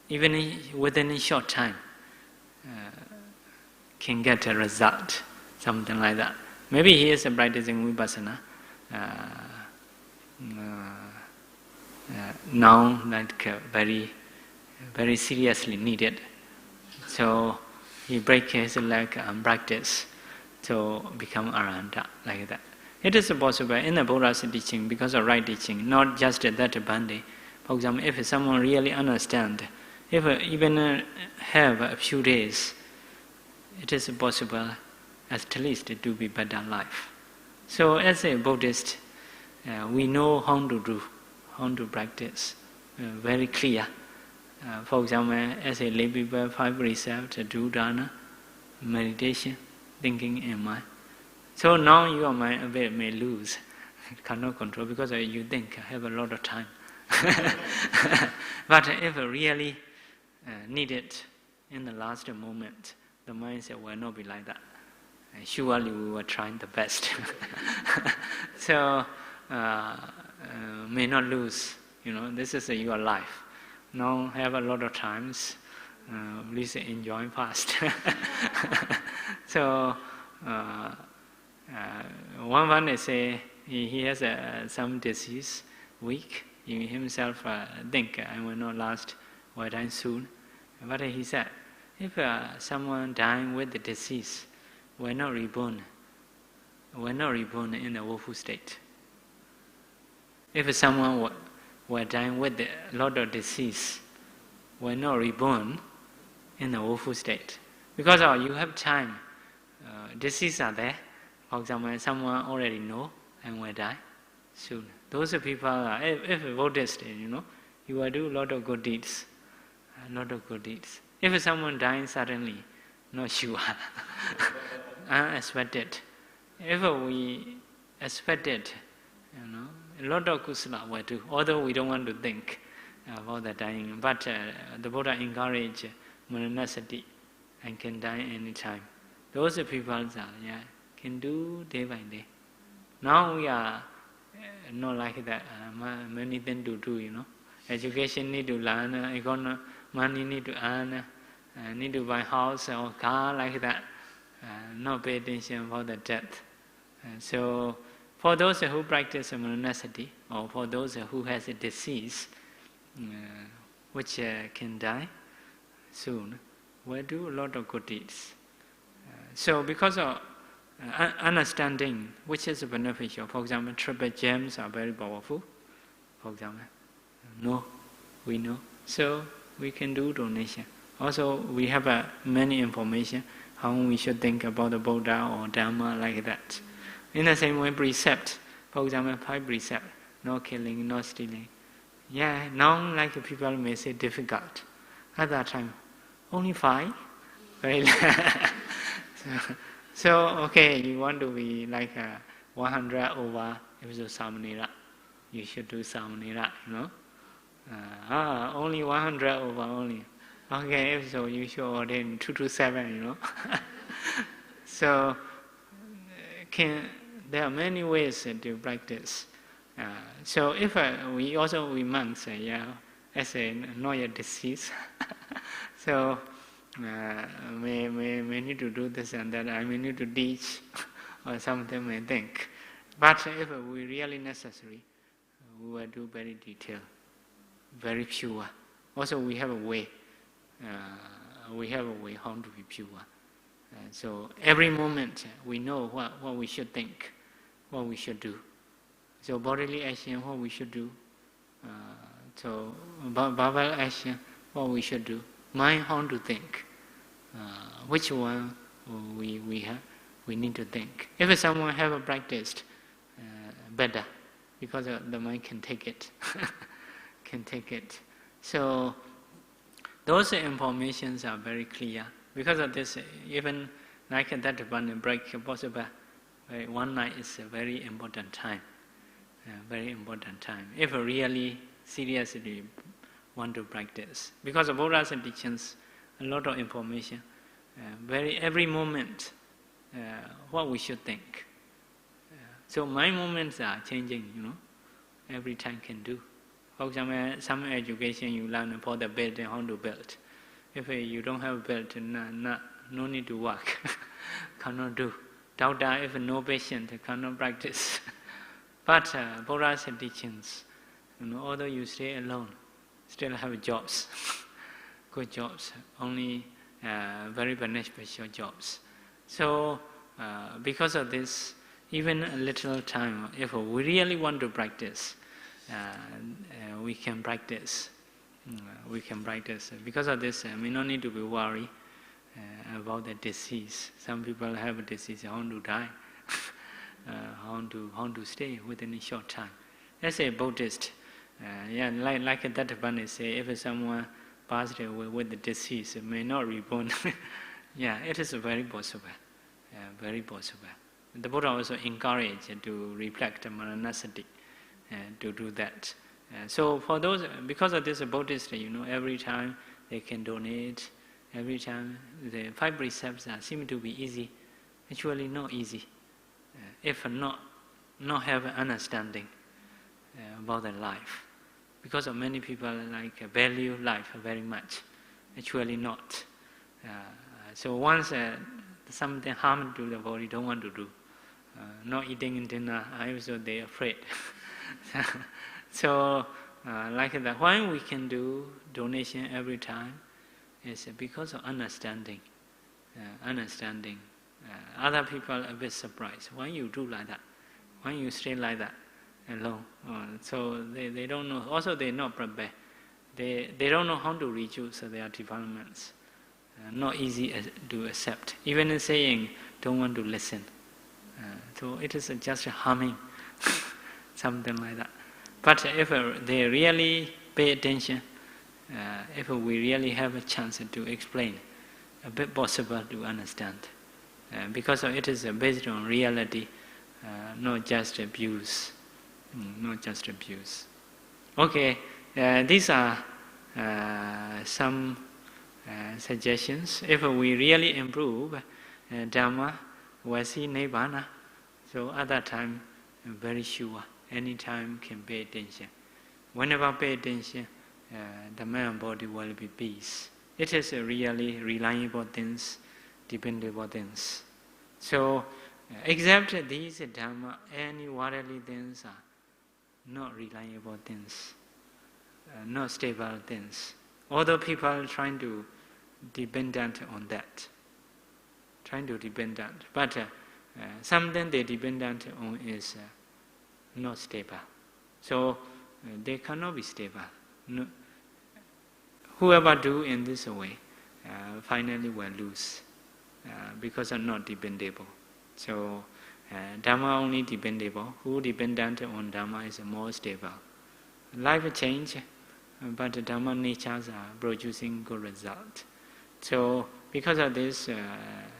even within a short time, can get a result, something like that. Maybe he is practicing Vipassana. Now very, very seriously needed. So he break his leg and practice to become Arahanta, like that. It is possible in the Buddha's teaching, because of right teaching, not just that Bande. For example, if someone really understand, if even have a few days, it is possible at least to be better life. So as a Buddhist, we know how to do, how to practice, very clear. For example, as a lay people, 5 precepts, do dana, meditation, thinking in mind. So now your mind a bit may lose, cannot control, because you think I have a lot of time. But if really needed in the last moment, the mindset will not be like that. Surely we were trying the best. So may not lose. This is your life. Now have a lot of times. Please enjoy fast. So one is he has some disease, weak. He himself think I will not last, will die soon. But he said, if someone dying with the disease, we're not reborn in the woeful state. If someone were dying with a lot of disease, we're not reborn in the woeful state. Because you have time, diseases are there. For example, someone already know and will die soon. Those people are, if a Buddhist, you will do a lot of good deeds. If someone dying suddenly, not sure, unexpected. If we expected, a lot of kusala will do, although we don't want to think about the dying. But the Buddha encouraged Maranasati and can die anytime. Those people can do day by day. Now we are not like that. Many things to do, Education need to learn, money need to earn, need to buy house or car, like that. Not pay attention about the death. So for those who practice monasticity, or for those who has a disease which can die soon, will do a lot of good deeds. So because of understanding which is beneficial, for example, triple gems are very powerful, for example. We know. So we can do donation. Also, we have many information how we should think about the Buddha or Dharma, like that. In the same way, precept, for example, 5 precepts, no killing, no stealing. Now like people may say difficult. At that time, only 5? Very So okay, you want to be like 100 over episode Samanera, you should do Samanera, only 100 over only. Okay, so you should ordain 2 to 7, So there are many ways to practice. So if we monks, as a not yet disease. So may need to do this and that, I may need to teach, or something may think. But if we really necessary, we will do very detailed, very pure. Also, we have a way. We have a way how to be pure. So every moment we know what we should think, what we should do. So bodily action, what we should do. So verbal action, what we should do. Mind, how to think. Which one we need to think. If someone have practiced better, because the mind can take it, can take it. So those informations are very clear. Because of this, even like that one break possible, one night is a very important time. Very important time. If really seriously want to practice, because of Buddha's teachings, a lot of information. Every moment, what we should think. So my moments are changing, every time can do. For example, some education you learn for the building, how to build. If you don't have built, no need to work, cannot do. Doctor, if no patient, cannot practice. But Buddha's teachings, although you stay alone, still have jobs, good jobs, only very beneficial jobs. So because of this, even a little time, if we really want to practice, we can practice. We can practice. Because of this, we don't need to be worried about the disease. Some people have a disease, how to die, how to stay within a short time. Let's say Buddhist, like that one is say, if someone passed away with the disease, it may not reborn. It is very possible. Very possible. The Buddha also encouraged to reflect maranasati, to do that. So for those, because of this Buddhist, every time they can donate, every time the 5 precepts seem to be easy. Actually not easy. If not have understanding about the life. Because of many people value life very much. Actually not. So once something harm to the body, don't want to do. Not eating dinner, also they afraid. So like that, why we can do donation every time is because of understanding. Understanding. Other people are a bit surprised. Why you do like that? Why you stay like that alone? So they don't know. Also they not prepared. They don't know how to reduce their developments. Not easy to accept. Even in saying, don't want to listen. So it is just harming, something like that. But if they really pay attention, if we really have a chance to explain, a bit possible to understand. Because it is based on reality, not just abuse. Not just abuse. Okay, these are some suggestions. If we really improve Dhamma, we see Nibbana. So other time, very sure, anytime can pay attention. Whenever pay attention, the mind and body will be peace. It is really reliable things, dependable things. So, except these Dhamma, any worldly things are not reliable things, not stable things. Although people are trying to dependent on that, but something they dependent on is not stable. So they cannot be stable. No. Whoever do in this way, finally will lose because are not dependable. So Dhamma only dependable. Who dependent on Dhamma is more stable. Life change, but Dhamma natures are producing good result. So because of this,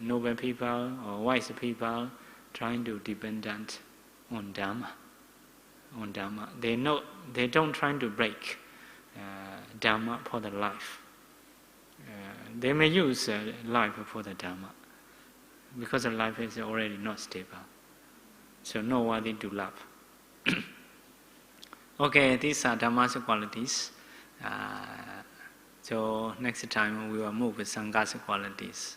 noble people or wise people trying to dependent on Dhamma. They don't try to break Dhamma for the life. They may use life for the Dhamma because the life is already not stable. So not worthy to love. Okay, these are Dhamma's qualities. So next time we will move with Sangha's qualities.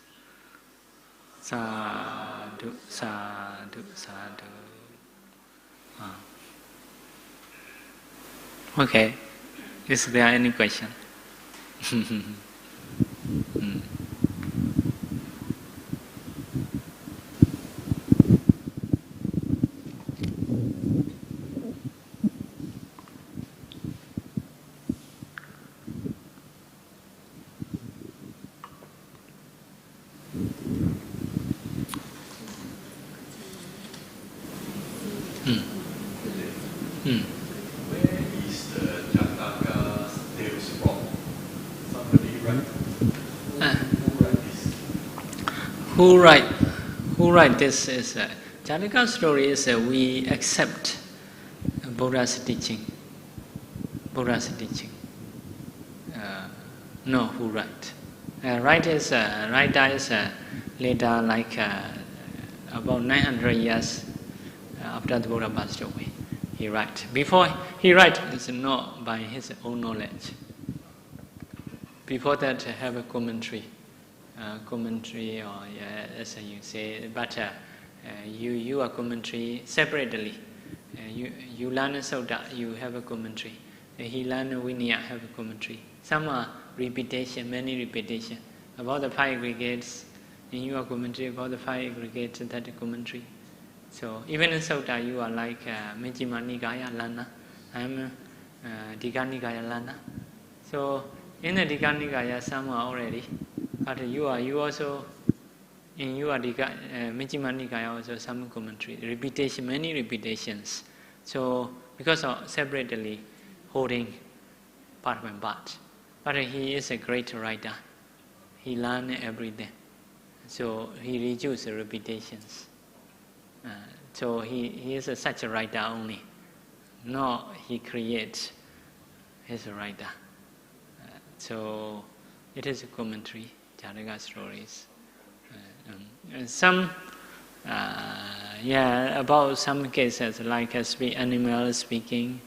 Sadhu, sadhu, sadhu. Okay. Is there any question? Where is the Janaka tales from? Somebody write? Who write this? Who write this is Janaka story is we accept Buddha's teaching. Buddha's teaching. No, who write? Writer is later, like about 900 years after the Buddha passed away. He write. Before he write is not by his own knowledge. Before that, have a commentary, or as you say, but you are commentary separately. You learn a Sutta, you have a commentary. He learn a Vinaya, have a commentary. Some are repetition, many repetition. About the five aggregates, in your commentary about the five aggregates, that commentary. So even in Sutta, you are like Majjhima Nikaya Lana. I am Digha Nikaya Lana. So in the Digha Nikaya, some are already, but you also in your Majjhima Nikaya also some commentary, repetition, many repetitions. So because of separately holding part by part, but he is a great writer. He learned everything, so he reduced the repetitions. So he is such a writer only. No, he creates his writer. So it is a commentary, Janaka stories. Some, about some cases like animals speaking.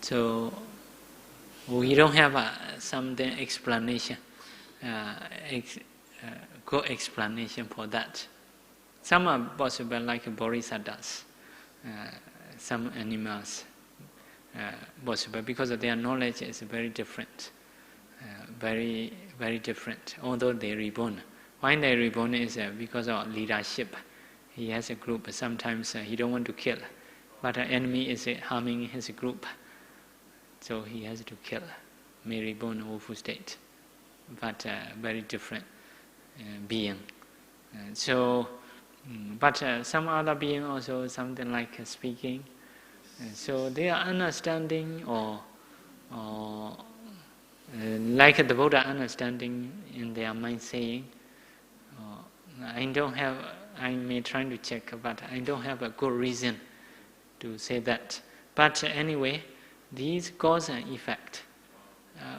So we don't have something explanation, good explanation for that. Some are possible like bodhisattvas, some animals possible because their knowledge is very different, very very different. Although they reborn, why they reborn is because of leadership. He has a group. Sometimes he don't want to kill, but an enemy is harming his group, so he has to kill. May reborn awful state, but very different being. But some other being also something like speaking. So they are understanding or like the Buddha understanding in their mind saying, I may try to check, but I don't have a good reason to say that. But anyway, these cause and effect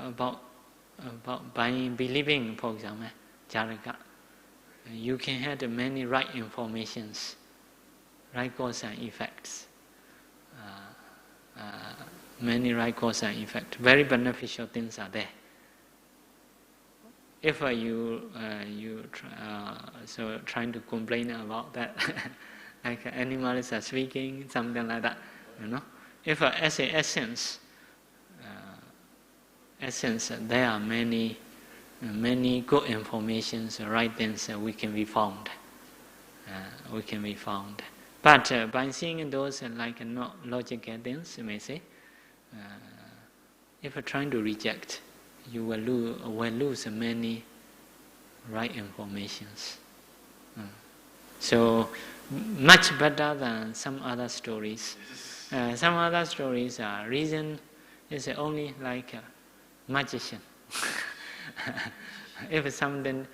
about by believing, for example, Janaka. You can have many right informations, right cause and effects. Many right cause and effects. Very beneficial things are there. If trying to complain about that, like animals are speaking, something like that, If as an essence, there are many good informations, right things we can be found. But by seeing those like not logical things, you may say, if you're trying to reject, you will lose many right informations. So much better than some other stories. Some other stories reason is only like a magician. If something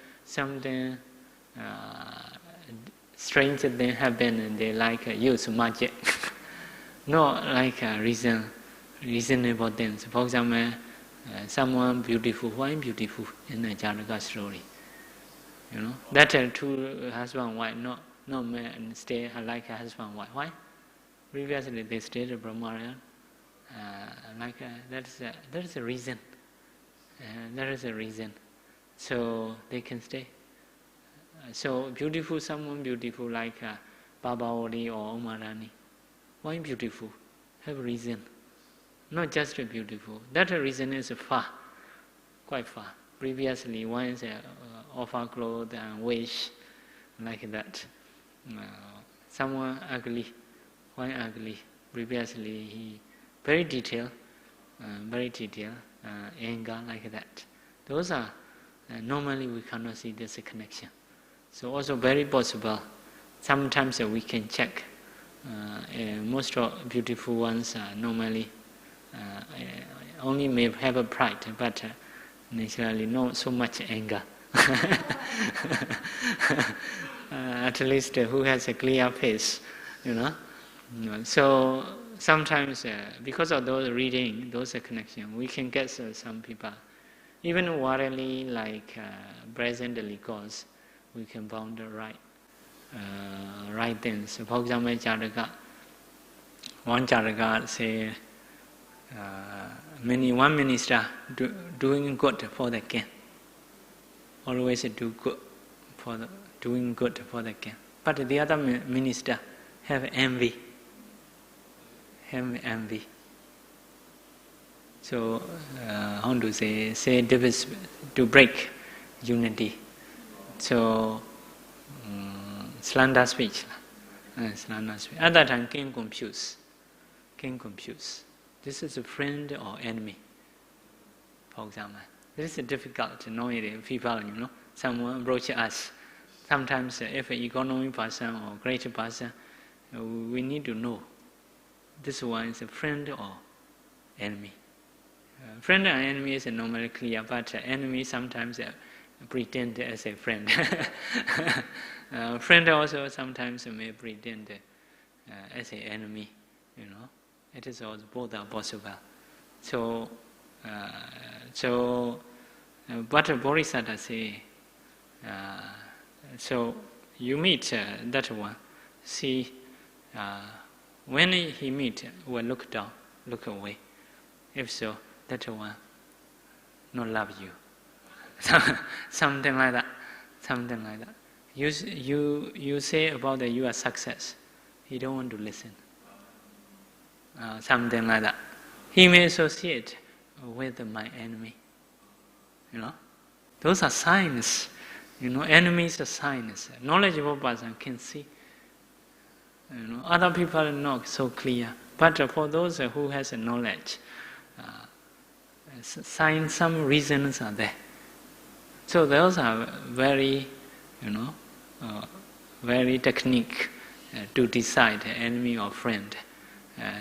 strange thing happen, they like use magic. Not like reasonable things. For example, someone beautiful. Why beautiful in a Janaka story? That two husband and wife, not man stay like a husband and wife. Why? Previously they stayed in Brahmacharya. That's a reason. There is a reason. So they can stay. So beautiful, someone beautiful like Pa-Auk or Umarani. Why beautiful? Have a reason. Not just beautiful. That reason is far, quite far. Previously, one is offer clothes and wish, like that. Someone ugly, one ugly. Previously, he very detailed, anger like that. Those are normally we cannot see this connection. So also very possible. Sometimes we can check. Most of beautiful ones normally only may have a pride, but naturally not so much anger. At least who has a clear face, So sometimes because of those reading, those connection, we can get some people, even worldly like presently cause, we can found the right things. For example, one Janakā say one minister doing good for the king. Always do good doing good for the king. But the other minister have envy. So how to say to break unity. So slander speech. At that time, king confused. This is a friend or enemy, for example. This is difficult to know it. People, someone approach us. Sometimes if an economic person or great person, we need to know this one is a friend or enemy. Friend and enemy is normally clear, but enemy sometimes pretend as a friend. Friend also sometimes may pretend as an enemy, It is also both are possible. So but Bodhisattva say, so you meet that one, see, when he meet, will look down, look away. If so, that one not love you. Something like that. You say about your success, he don't want to listen. Something like that. He may associate with my enemy. Those are signs. Enemies are signs. Knowledgeable person can see. Other people are not so clear. But for those who has knowledge, signs, some reasons are there. So those are very, very technique to decide enemy or friend.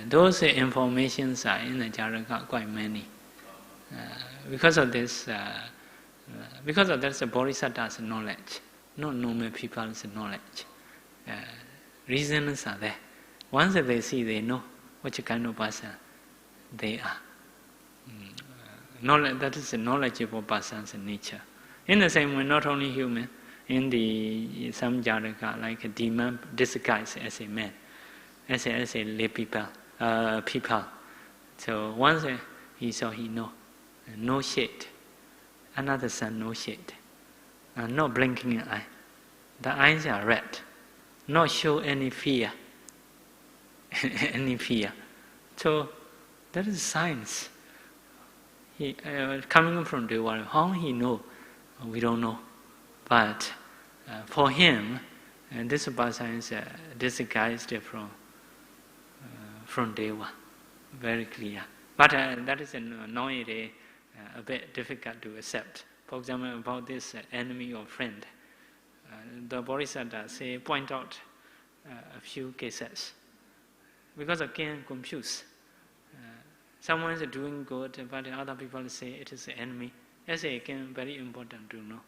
Those informations are in the Janakā quite many. Because of this, the Bodhisattva's knowledge, not normal people's knowledge. Reasons are there. Once they see, they know which kind of person they are. That is a knowledgeable person's nature. In the same way, not only human, in some Janakā, like a demon disguised as a man, as a lay people. So once he saw, he know, no shade. Another sun, no shade. Not blinking an eye. The eyes are red. Not show any fear. So that is science. He coming from the world. How he know? We don't know. But for him, this person is disguised from Deva. Very clear. But that is nowadays a bit difficult to accept. For example, about this enemy or friend, the Bodhisattva point out a few cases. Because again, confused. Someone is doing good, but other people say it is an enemy. That's again very important to know.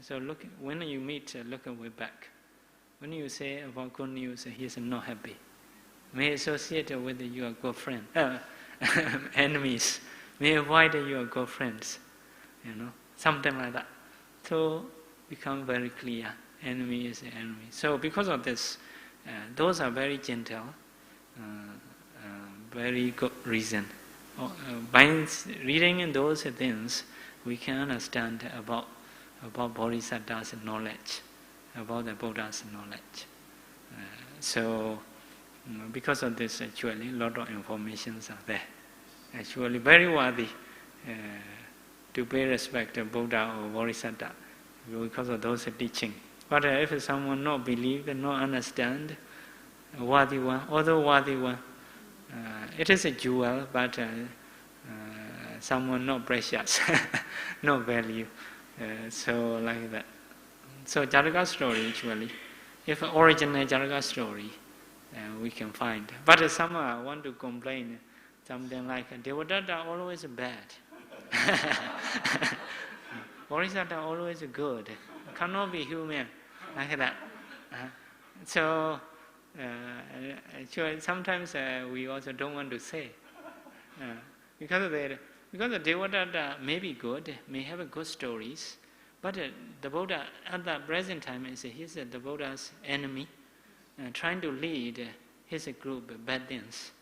So when you meet, look away back. When you say about good news, he is not happy. May associate with your good friend, enemies. May avoid your good friends. Something like that. So become very clear. Enemy is an enemy. So because of this, those are very gentle, very good reason. By reading those things, we can understand about Bodhisattva's knowledge, about the Buddha's knowledge. So, because of this, actually, a lot of informations are there. Actually, very worthy to pay respect to Buddha or Bodhisattva because of those teaching. But if someone not believe and not understand, worthy one, although worthy one, it is a jewel, but someone not precious, no value. So like that. So Janaka story actually, if original Janaka story, we can find. But some want to complain something like Devadatta always bad, Bodhisattva always good, cannot be human, like that. So actually sometimes we also don't want to say because the Devadatta may be good, may have good stories, but the Buddha at the present time he's the Buddha's enemy, trying to lead his group bad things.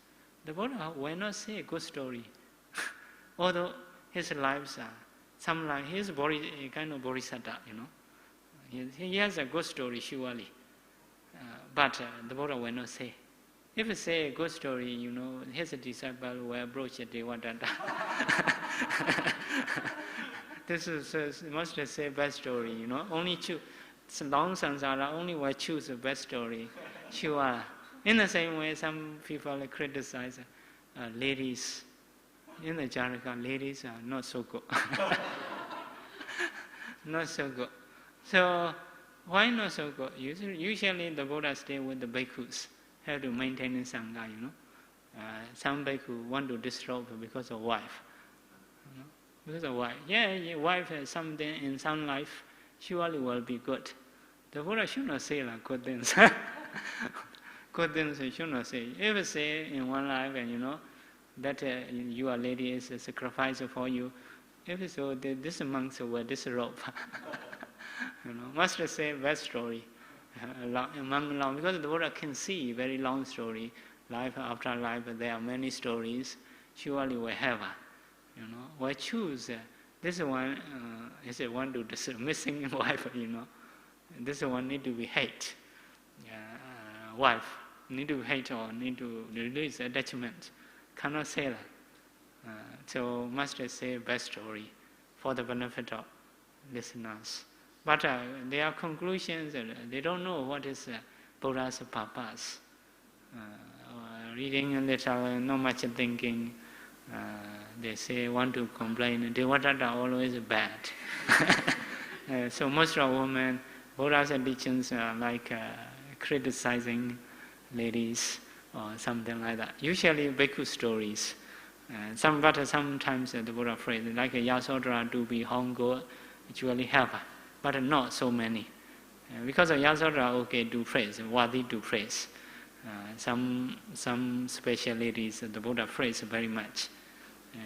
The Buddha will not say a good story, although his lives are some like his body kind of bodhisattva, he has a good story surely, but the Buddha will not say. If he say a good story, his disciple will approach Devadatta. This is must say best story, only choose long samsara, only will choose the best story. Sure. In the same way, some people criticize ladies. In the Janaka, ladies are not so good. Not so good. So, why not so good? Usually the Buddha stay with the bhikkhus, have to maintain the Sangha, Some bhikkhu want to disrobe because of wife. Because of wife. Yeah, wife has something in some life, surely will be good. The Buddha should not say like good things. Good things he should not say. If he say in one life and that your lady is a sacrifice for you, if so, this monks will disrobe. Must say best story. Long, because the Buddha can see very long story, life after life, there are many stories, surely we have. We choose this one is one to missing wife, This one need to be hate. Wife need to hate or need to release attachment. Cannot say that. So must say best story for the benefit of listeners. But their conclusions, they don't know what is Buddha's purpose. Reading a little, not much thinking. They say want to complain. Devadatta always bad. So most of women, Buddha's teachings are like criticizing ladies or something like that. Usually bhikkhu stories. But sometimes the Buddha phrase like Yasodhara to be home good, actually have, but not so many. Because of Yasodhara, okay, do praise, worthy to praise. Some specialities the Buddha praise very much.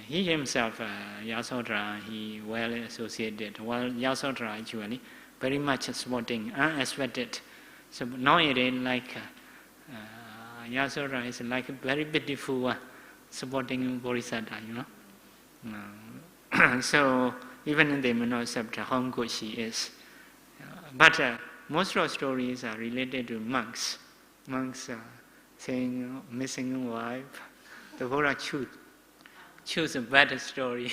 He himself, Yasodhara, he well associated. While Yasodhara actually very much supporting, unexpected. So nowadays, like Yasodhara is like a very beautiful one, supporting Bodhisattva, So even they may not accept how good she is. But most of the stories are related to monks. Monks saying missing wife. The Buddha choose a better story.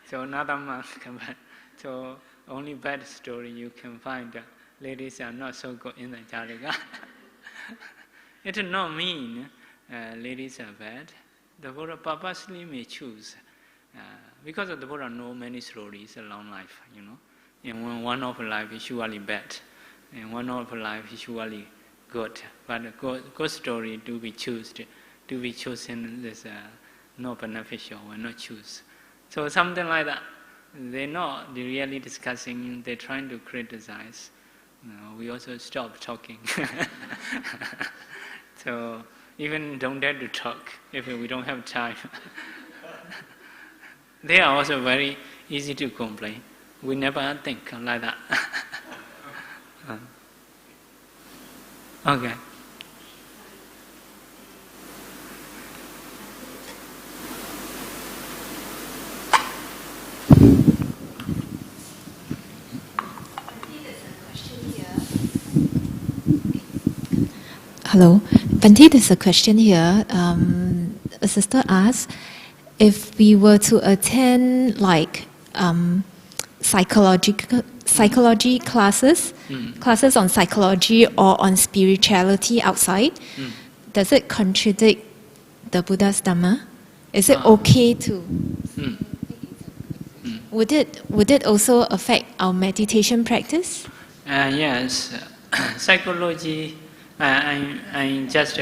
So another monk come back. So only bad story you can find. Ladies are not so good in the Janaka. It does not mean ladies are bad. The Buddha purposely may choose. Because the Buddha knows many stories along life, In one of life is surely bad. In one of life is surely good. But a good story to be chosen is not beneficial, will not choose. So something like that. They're not really discussing, they're trying to criticize. We also stop talking. So even don't dare to talk if we don't have time. They are also very easy to complain. We never think like that. Okay. Hello. Bhante, there's a question here. A sister asked, if we were to attend like psychology classes, classes on psychology or on spirituality outside, does it contradict the Buddha's Dhamma? Is it okay to? Would it also affect our meditation practice? Yes, psychology. I just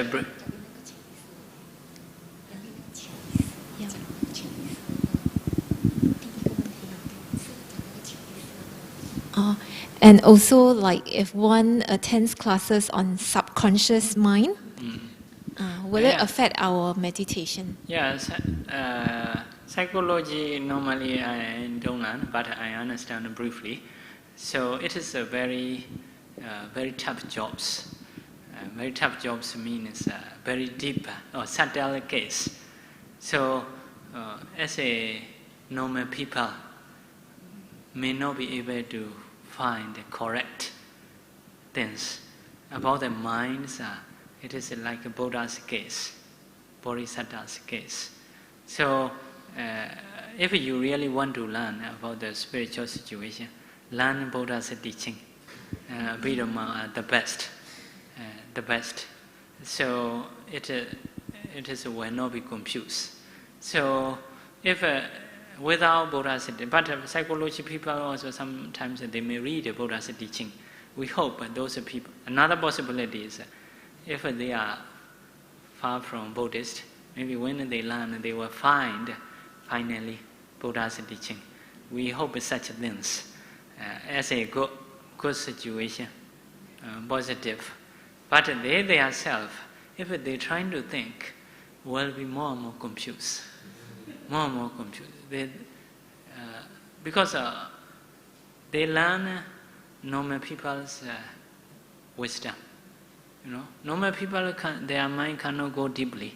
and also, like, if one attends classes on subconscious mind, will it affect our meditation? Yes, psychology normally I don't learn, but I understand briefly. So it is a very tough jobs. Very tough jobs means very deep or subtle case. So as a normal people may not be able to find the correct things about the minds. It is like a Buddha's case, Bodhisattva's case. So if you really want to learn about the spiritual situation, learn Buddha's teaching. Abhidhamma the best. The best. So it will not be confused. So if without Buddha's teaching, but psychology people also sometimes they may read Buddha's teaching. We hope those people. Another possibility is if they are far from Buddhist, maybe when they learn, they will find finally Buddha's teaching. We hope such things as a good situation, positive. But they themselves, if they trying to think, will be more and more confused. More and more confused. Because they learn normal people's wisdom. You know, normal people their mind cannot go deeply,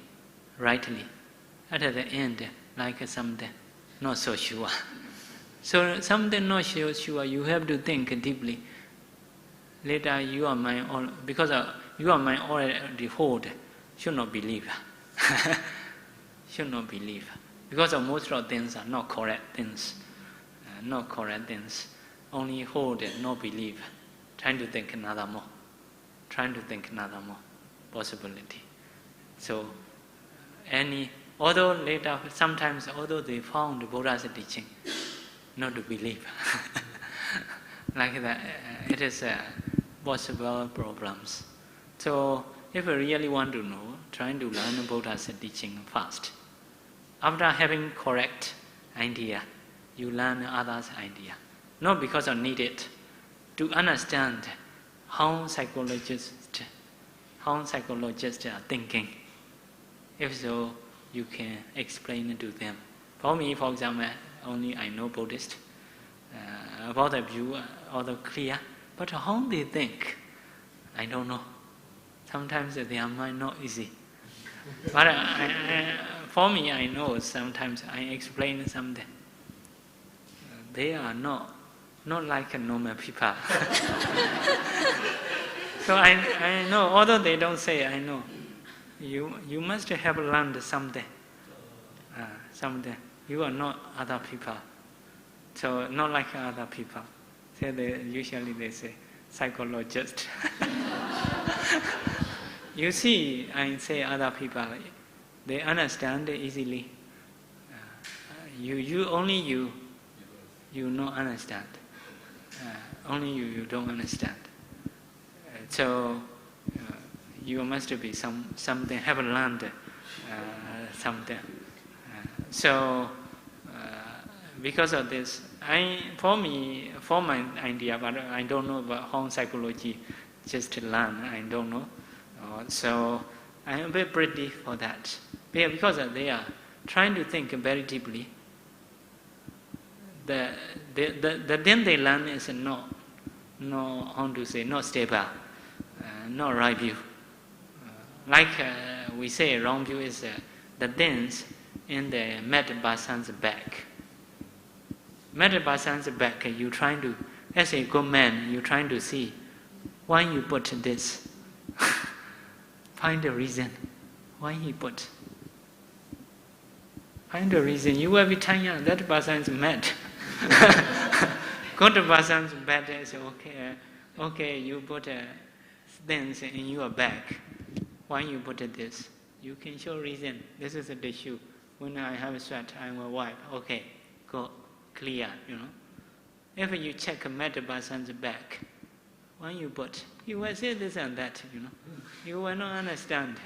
rightly. At the end, like something not so sure. So something not so sure, you have to think deeply. Later, your mind, because your mind already hold, should not believe. Should not believe. Because most of things are not correct things. Not correct things. Only hold and not believe. Trying to think another more. Trying to think another more possibility. So, although later, sometimes, although they found Buddha's teaching, not to believe. Like that, it is possible problems. So, if you really want to know, trying to learn Buddha's teaching first. After having correct idea, you learn others' idea. Not because of need it, to understand how psychologists are thinking. If so, you can explain it to them. For me, for example, only I know Buddhist. About the view, although clear, but how they think, I don't know. Sometimes their mind not easy. But for me, I know sometimes I explain something. They are not like normal people. So I know, although they don't say, I know. You must have learned something. Something. You are not other people. So not like other people. So usually they say, psychologist. You see, I say other people, they understand easily. Only you not understand. Only you don't understand. So you must be something, have learned something. So because of this, for my idea, but I don't know about how psychology just to learn, I don't know. So I am very pretty for that. Because they are trying to think very deeply. The thing they learn is not how to say, not stable, not right view. Like we say, wrong view is the things in the mad person's back. Mad person's back, you trying to, as a good man, you trying to see why you put this. find the reason why he put. Find the reason. You will be tired. That person is mad. Good person is bad. Say, okay, you put things in your bag. Why you put this? You can show reason. This is the issue. When I have a sweat, I will wipe. Okay, go clear. If you check a mad person's bag, why you put? You will say this and that. You will not understand.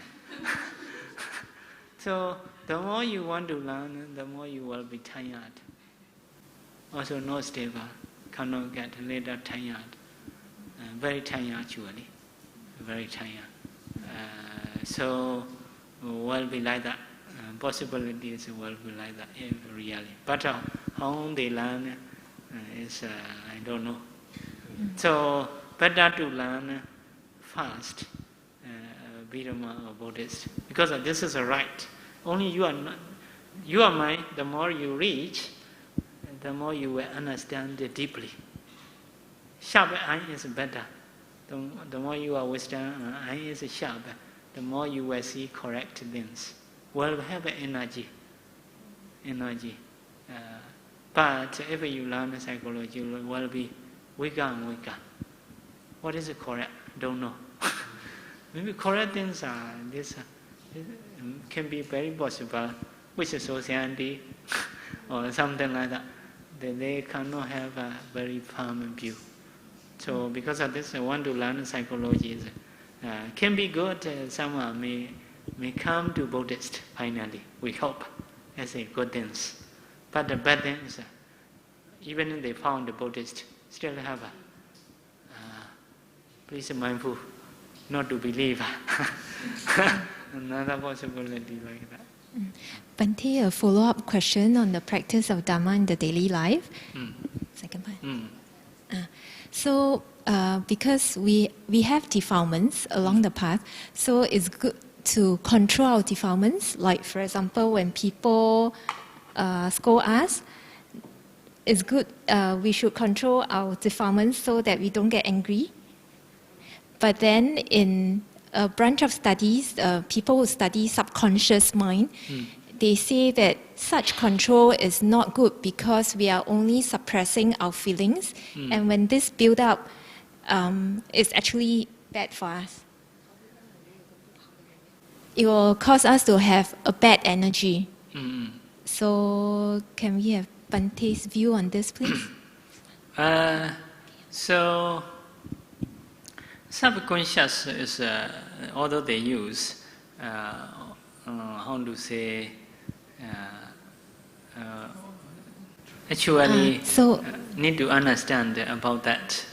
So the more you want to learn, the more you will be tired. Also not stable, cannot get later tired. Very tired actually, very tired. So will be like that. Possibilities will be like that really. But how they learn is I don't know. So better to learn fast. Buddhism or Buddhist, because this is a right. Only your mind, the more you reach, the more you will understand it deeply. Sharp eye is better. The more you are wisdom, eye is sharp, the more you will see correct things. Will have energy. But if you learn psychology, you will be weaker and weaker. What is correct? Don't know. Maybe correct things are this can be very possible with society or something like that. They cannot have a very firm view. So because of this, I want to learn psychology. Can be good. Someone may come to Buddhist finally. We hope as a good things. But the bad things, even if they found the Buddhist, still have please be mindful. Not to believe. Another possibility like that. Bhante, a follow-up question on the practice of Dhamma in the daily life. Second part. So, because we have defilements along the path, so it's good to control our defilements. Like, for example, when people scold us, it's good, we should control our defilements so that we don't get angry. But then in a branch of studies, people who study subconscious mind, they say that such control is not good because we are only suppressing our feelings. And when this build up, it's actually bad for us. It will cause us to have a bad energy. So can we have Bhante's view on this, please? So subconscious is, although they use, how to say, actually need to understand about that.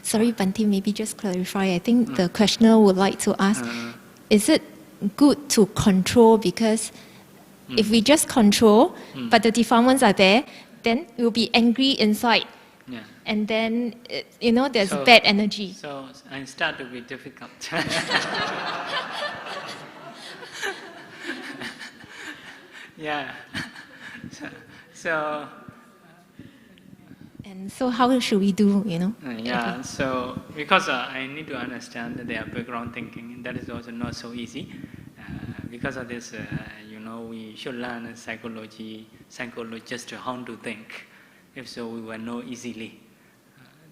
Sorry, Bhante, maybe just clarify. I think the questioner would like to ask, is it good to control? Because if we just control, but the defilements are there, then we'll be angry inside. Yeah. And then, there's bad energy. So I start to be difficult. Yeah. So. And so how should we do, Yeah, so because I need to understand their background thinking, that is also not so easy. Because of this, we should learn psychology just how to think. If so, we will know easily.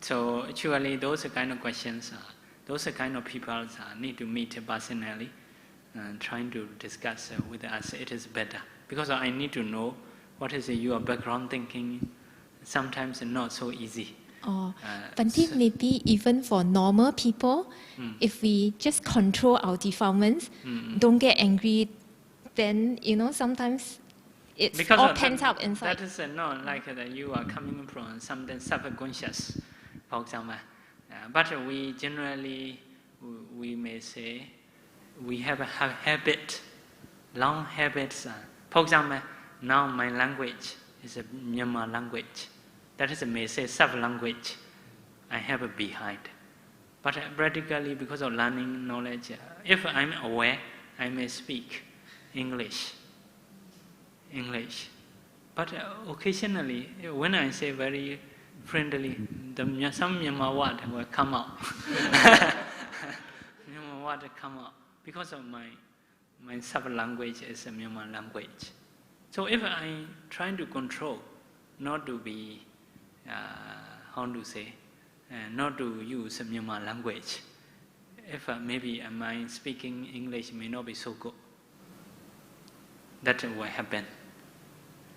So actually, those kind of questions, those kind of people need to meet personally and trying to discuss with us. It is better because I need to know what is your background thinking. Sometimes not so easy. But maybe even for normal people, if we just control our defilements, don't get angry, then sometimes it's because all pent up inside. That is not like that you are coming from something subconscious, for example. But we generally, we may say, we have a habit, long habits. For example, now my language is a Myanmar language. That is, may say, sub-language. I have a behind. But practically, because of learning knowledge, if I'm aware, I may speak English. But occasionally, when I say very friendly, some Myanmar word will come out. Myanmar word come out. because of my sub-language is a Myanmar language. So if I try to control, not to be, not to use Myanmar language, if maybe my speaking English may not be so good, that will happen.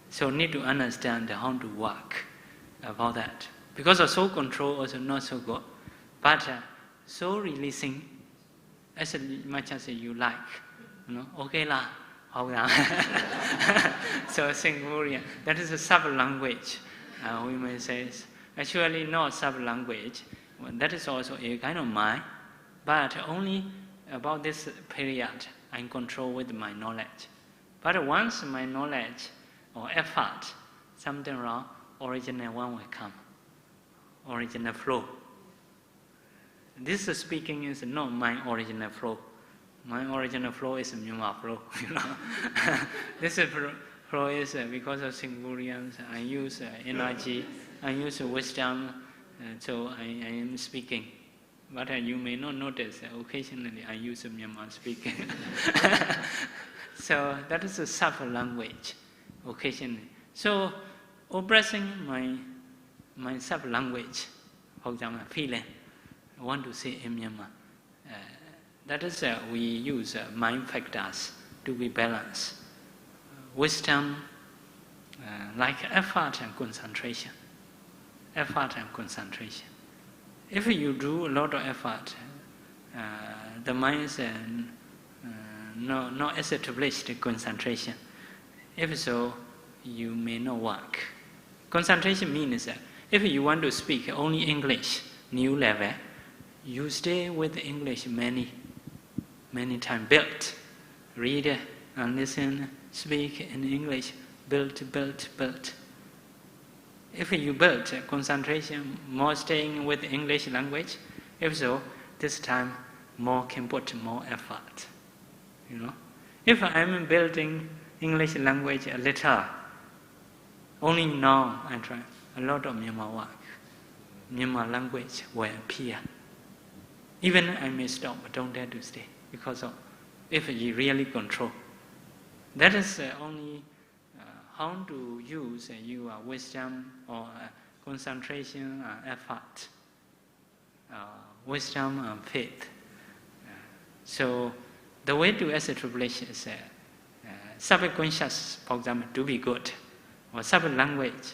So need to understand how to work about that. Because of soul control also not so good, but soul releasing as much as you like. Okay lah, so Singaporean, that is a sub-language, we may say. Actually not sub-language, that is also a kind of mind, but only about this period I control with my knowledge. But once my knowledge or effort, something wrong, original one will come, original flow. This speaking is not my original flow. My original flow is Myanmar flow, This flow is because of Singaporeans. I use energy, I use wisdom, so I am speaking. But you may not notice, occasionally I use Myanmar speaking. So that is a sub-language, occasionally. So oppressing my sub-language, for example, feeling, I want to say in Myanmar. That is, we use mind factors to be balanced. Wisdom, like effort and concentration. Effort and concentration. If you do a lot of effort, the mind is not established concentration. If so, you may not work. Concentration means that if you want to speak only English, new level, you stay with English many times, build, read and listen, speak in English, build. If you build concentration, more staying with English language, if so, this time more can put more effort. If I'm building English language a little, only now I try a lot of Myanmar work. Myanmar language will appear. Even I may stop, but don't dare to stay, because of if you really control. That is only how to use your wisdom or concentration and effort, wisdom and faith. So the way to establish is subconscious, for example, to be good, or sub-language,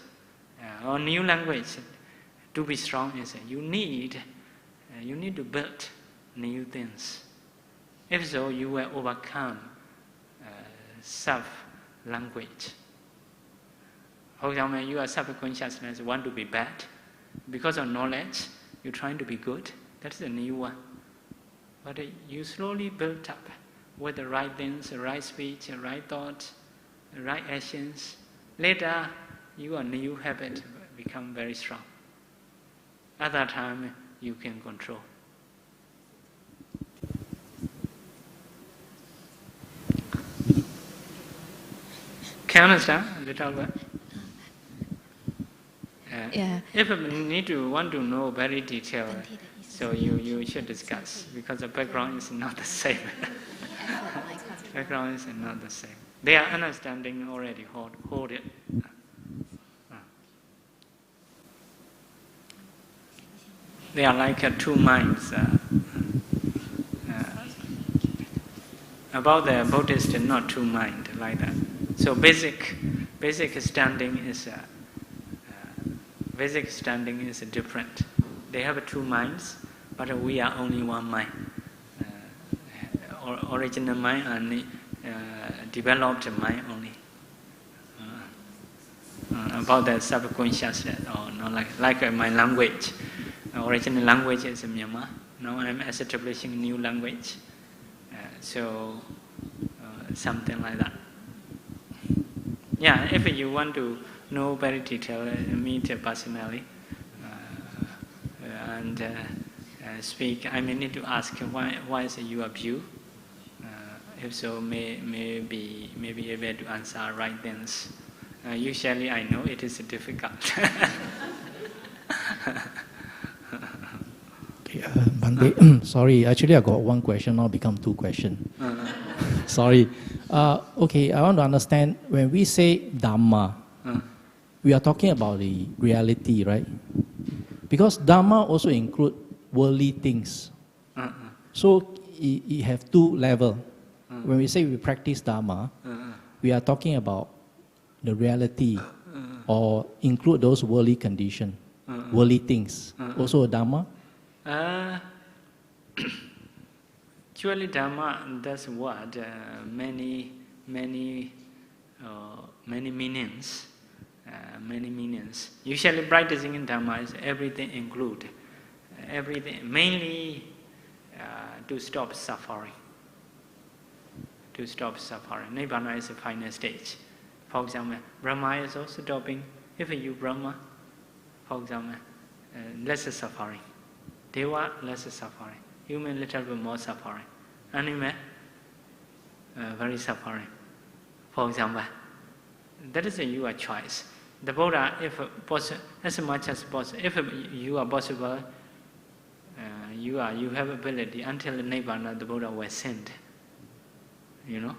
or new language, to be strong is you need to build new things. If so, you will overcome sub-language. For example, your subconsciousness want to be bad. Because of knowledge, you're trying to be good. That's the new one. But you slowly build up with the right things, the right speech, the right thoughts, the right actions. Later, your new habit become very strong. Other time, you can control. Can you understand a little bit? Yeah. If you want to know very detailed, so you should discuss, because the background is not the same. Background is not the same. They are understanding already, hold it. They are like two minds. About the Buddhist, not two minds like that. So basic standing is different. They have two minds, but we are only one mind. Original mind and developed mind only. About the subconscious, or not like my language. Original language is Myanmar. Now I'm establishing new language. So something like that. Yeah, if you want to know very detailed, meet personally and speak, I may need to ask why is your view. If so, may be able to answer right things. Usually, I know it is difficult. Bhante, sorry, actually I got one question, now become two questions. Sorry. Okay, I want to understand, when we say Dhamma, we are talking about the reality, right? Because Dhamma also include worldly things. So it have two levels. When we say we practice Dhamma, we are talking about the reality or include those worldly conditions, worldly things. Also a Dhamma? Actually, Dhamma, that's what many meanings. Many meanings. Usually, practicing in Dhamma is everything include, everything mainly to stop suffering. To stop suffering. Nibbana is the final stage. For example, Brahma is also stopping. If you Brahma, for example, less suffering. Deva, less suffering. Human, little bit more suffering. Animal, very suffering. For example, that is your choice. The Buddha, if as much as possible, if you are possible, you have ability until Nibbana, the Buddha was sent. You know,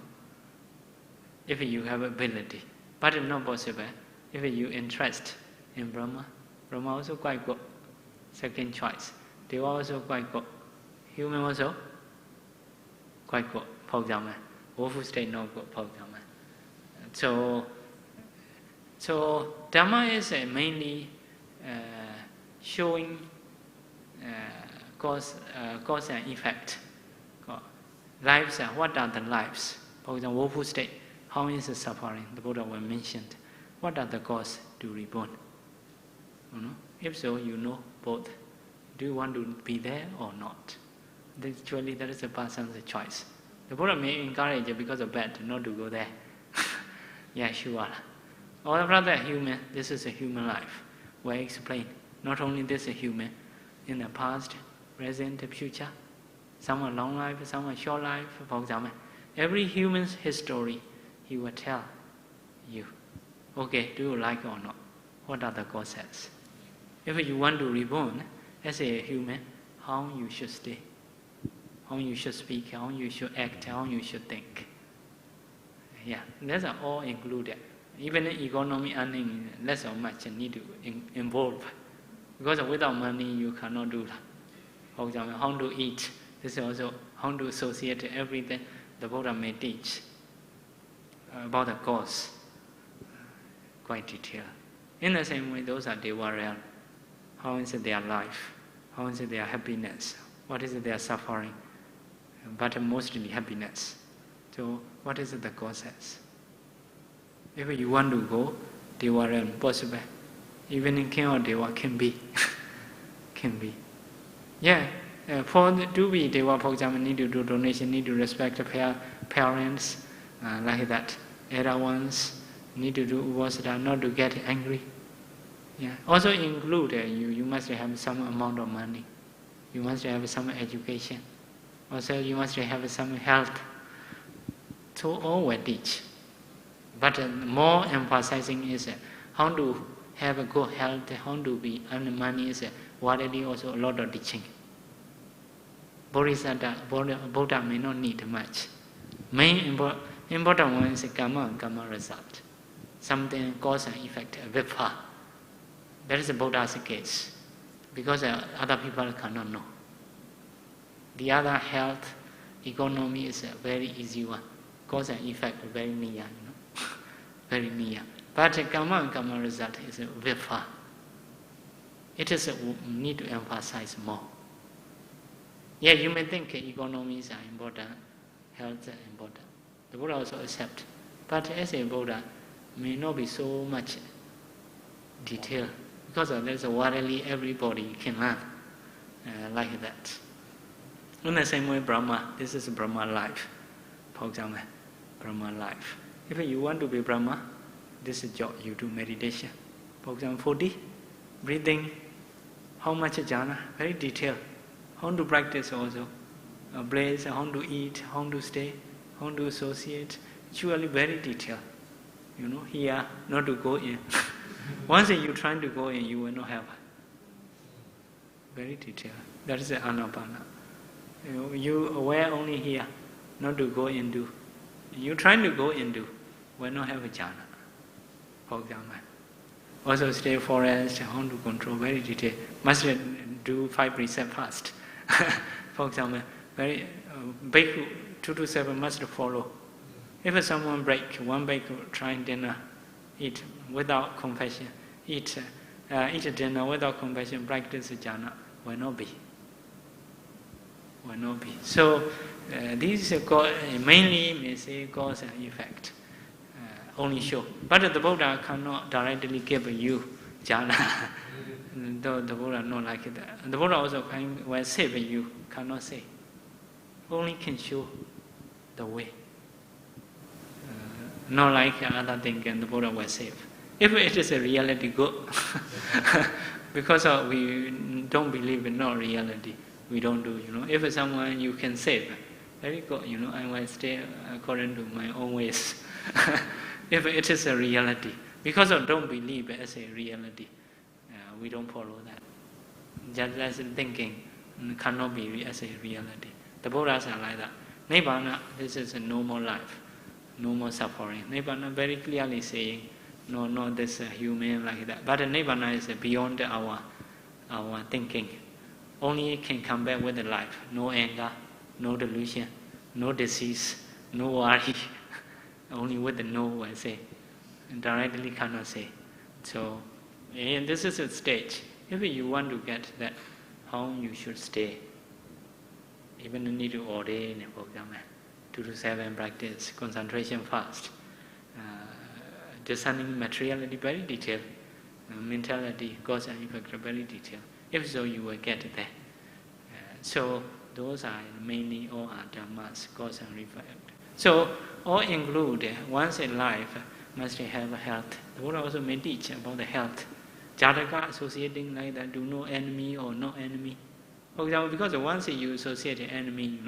if you have ability, but not possible. If you interest in Brahma, Brahma also quite good. Second choice. Deva also quite good. Human also quite good. For example, woeful state not good. For example, so Dhamma is mainly showing cause and effect. Lives, what are the lives? For example, woeful state, how is the suffering? The Buddha was mentioned. What are the causes to reborn? You know? If so, you know both. Do you want to be there or not? Actually, that is a person's choice. The Buddha may encourage you because of bad not to go there. Yeah, sure. Or rather, human, this is a human life. We explain, not only this is human, in the past, present, future, some are long life, some are short life, for example. Every human's history, he will tell you, okay, do you like or not? What are the causes? If you want to reborn as a human, how you should stay, how you should speak, how you should act, how you should think. Yeah, those are all included. Even in economy earning, less or much need to involve. Because without money, you cannot do that. For example, how to eat. This is also how to associate everything the Buddha may teach about the cause, quite detailed. In the same way, those are Deva realm. How is their life? How is their happiness? What is their suffering? But mostly happiness. So, what is the causes? If you want to go, Deva realm, possible. Even in King or Deva can be. Can be. Yeah. To be Deva, for example, need to do donation, need to respect the parents, like that. Elder ones need to do upasana, not to get angry. Yeah. Also include you must have some amount of money. You must have some education. Also you must have some health. So all will teach. But more emphasizing is how to have a good health, how to be earn money is already also a lot of teaching. Buddha may not need much. Main important one is karma and karma result. Something cause and effect, vipha. That is the Buddha's case. Because other people cannot know. The other health, economy is a very easy one. Cause and effect very near, very near. But karma and karma result is a vipha. It is need to emphasize more. Yeah, you may think economies are important, health are important. The Buddha also accept. But as a Buddha, may not be so much detail. Because there's a worldly everybody can learn like that. In the same way, Brahma, this is Brahma life. For example, Brahma life. If you want to be Brahma, this is job, you do meditation. For example, 40, breathing, how much jhana, very detailed. How to practice also. Breath, how to eat, how to stay, how to associate. Actually very detailed. Here, not to go in. Once you try to go in, you will not have. Very detailed. That is the anapana. You aware only here, not to go into. You trying to go into, will not have a jhana. For example, also stay forest, how to control, very detailed. Must do 5 precepts fast. For example, very bhikkhu 2 to 7 must follow. If someone one bhikkhu trying dinner, eat without compassion, eat dinner without compassion, practice jhana, will not be. Will not be. So these mainly may say cause and effect. Only show. But the Buddha cannot directly give you jhana. The Buddha not like that. The Buddha also will save you, cannot say. Only can show the way. Not like other thing, and the Buddha will save. If it is a reality, good. Because we don't believe in not reality, we don't do. If someone you can save, very good. I will stay according to my own ways. If it is a reality, because I don't believe it as a reality, we don't follow that. Just as thinking cannot be as a reality. The Buddhas are like that. Nibbana, this is a normal life, no more suffering. Nibbana very clearly saying, no, not this human like that. But Nibbana is beyond our thinking. Only can come back with the life. No anger, no delusion, no disease, no worry. Only with the no, I say. Directly cannot say. So, and this is a stage. If you want to get that, how you should stay. Even you need to ordain, for example, 2 to 7 practice, concentration fast. Discerning materiality very detailed. Mentality, cause and effect very detailed. If so, you will get there. So, those are mainly all are dhammas, cause and effect. So, all include, once in life, must have health. The Buddha also may teach about the health. Janaka associating like that, do no enemy or no enemy. For example, because once you associate an enemy,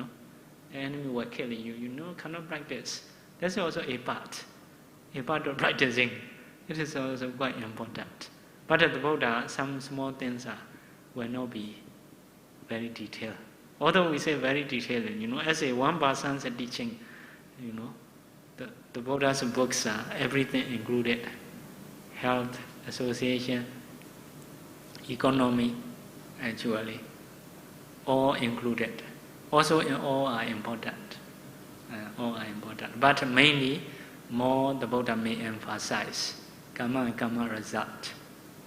the enemy will kill you, cannot practice. That's also a part of practicing. It is also quite important. But at the Buddha, some small things will not be very detailed. Although we say very detailed, as a one person's teaching, the Buddha's books are everything included. Health, association, economy, actually, all included. Also, all are important. But mainly, more the Buddha may emphasize karma and karma result,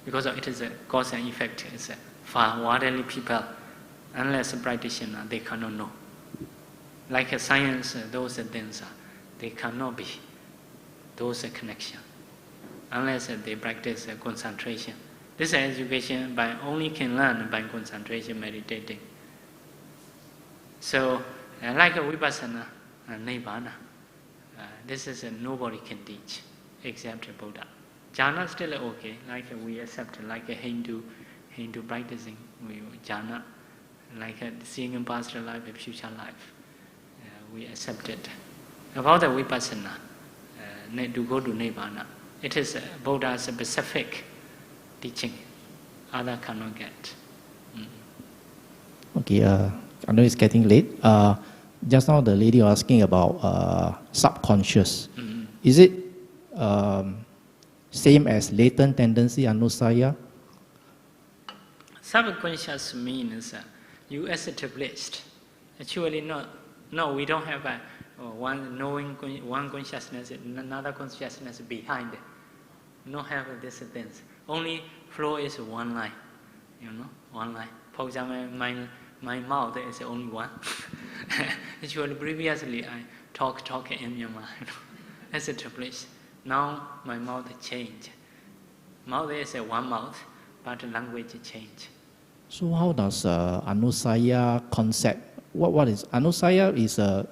because it is a cause and effect. It's for worldly people, unless a practitioner, they cannot know. Like science, those things they cannot be those connection unless they practice concentration. This education only can learn by concentration, meditating. So, like a vipassana and nibbana, this is nobody can teach except a Buddha. Jhana still okay, like we accept, like a Hindu practicing jhana, like seeing in past life and future life. We accept it. About the vipassana, to go to nibbana, it is Buddha's specific teaching. Other cannot get. Okay, I know it's getting late. Just now the lady was asking about subconscious. Is it same as latent tendency, anusaya? Subconscious means you established. Actually, no, we don't have one knowing, one consciousness, another consciousness behind it. No have these things. Only flow is one line, one line. For example, my mouth is only one. Actually, previously I talk in your mind. Established. Now my mouth changed. Mouth is one mouth, but language change. So how does anusaya concept? What is anusaya? Is a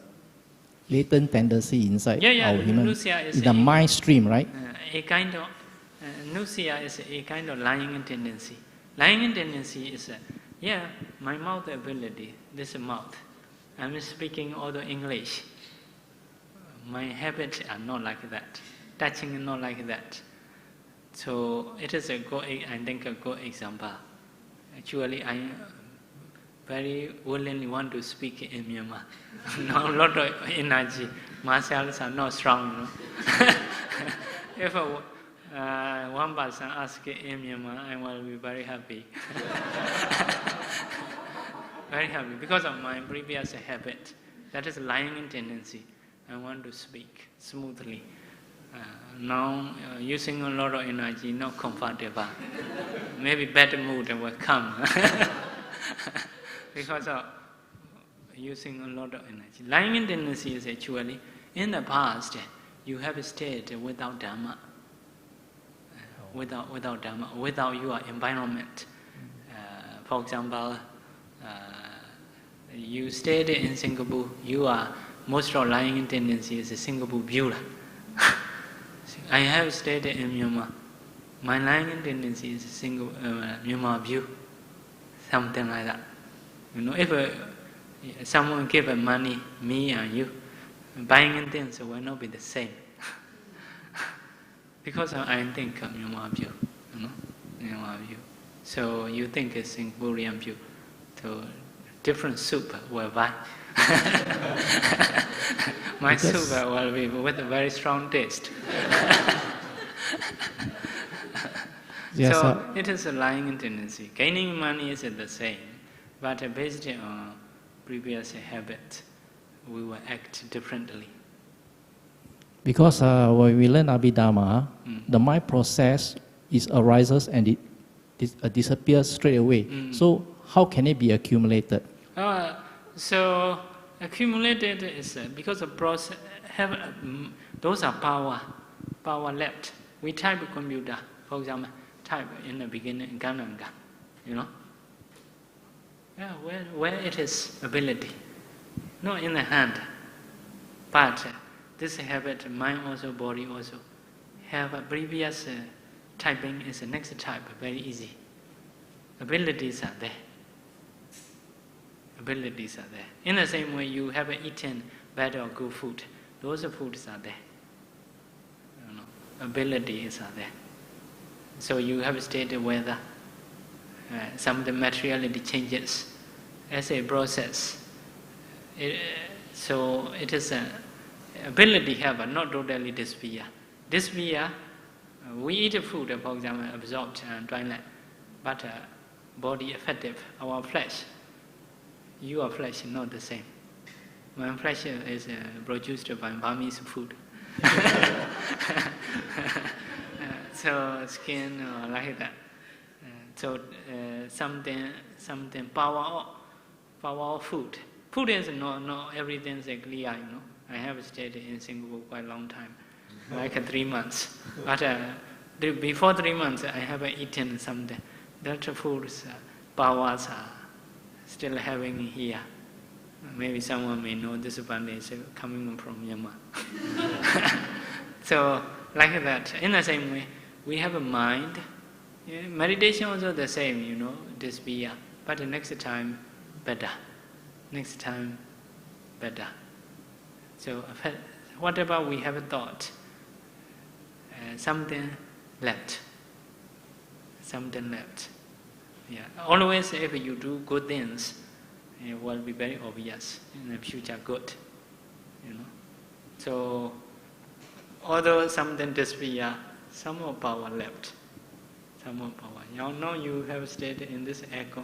latent tendency inside our human, in the mind stream, right? A kind of anusaya is a kind of lying tendency. Lying tendency is my mouth ability. This mouth, I'm speaking all the English. My habits are not like that. Touching is not like that. So it is a good example. Actually, very willingly want to speak in Myanmar. Now a lot of energy. Muscles are not strong, you know. If one person asks in Myanmar, I will be very happy. Very happy because of my previous habit. That is lying tendency. I want to speak smoothly. Now using a lot of energy, not comfortable. Maybe better mood will come because of using a lot of energy. Lying tendency is actually in the past you have stayed without Dhamma, without Dhamma, without your environment. For example, you stayed in Singapore. You are most of lying tendency is a Singapore view. I have stayed in Myanmar. My lying tendency is a single Myanmar view, something like that. You know, if someone give money, me and you, buying things will not be the same. Because I think Myanmar view, you know, Myanmar view. So you think it's Singaporean view. So different soup will buy. My soup will be with a very strong taste. Yes, so it is a lying tendency. Gaining money is the same, but based on previous habit, we will act differently. Because when we learn Abhidhamma, the mind process arises and it disappears straight away. So how can it be accumulated? So accumulated is because the process those are power left. We type a computer, for example, type in the beginning Gananga, you know. Yeah, where it is ability, not in the hand, but this habit, mind also, body also, have a previous typing is the next type, very easy. Abilities are there. Abilities are there. In the same way, you have eaten bad or good food. Those foods are there. You know, abilities are there. So you have stated whether some of the materiality changes as a process. So it is an ability have, not totally disappear. Disappear, we eat food, for example, absorbed and toilet, but body effective, our flesh. Your flesh is not the same. My flesh is produced by Burmese food. So skin like that. So something power of food. Food is not everything is clear, you know. I have stayed in Singapore quite a long time, like 3 months. But before 3 months, I have eaten something. That food's powers are still having here. Maybe someone may know this one is coming from Myanmar. So, like that. In the same way, we have a mind. Yeah, meditation also the same, you know, disappear. But the next time, better. Next time, better. So, whatever we have thought, something left. Something left. Yeah. Always, if you do good things, it will be very obvious in the future. Good, you know. So, although something disappear, some more power left. Some more power. Now you have stayed in this echo,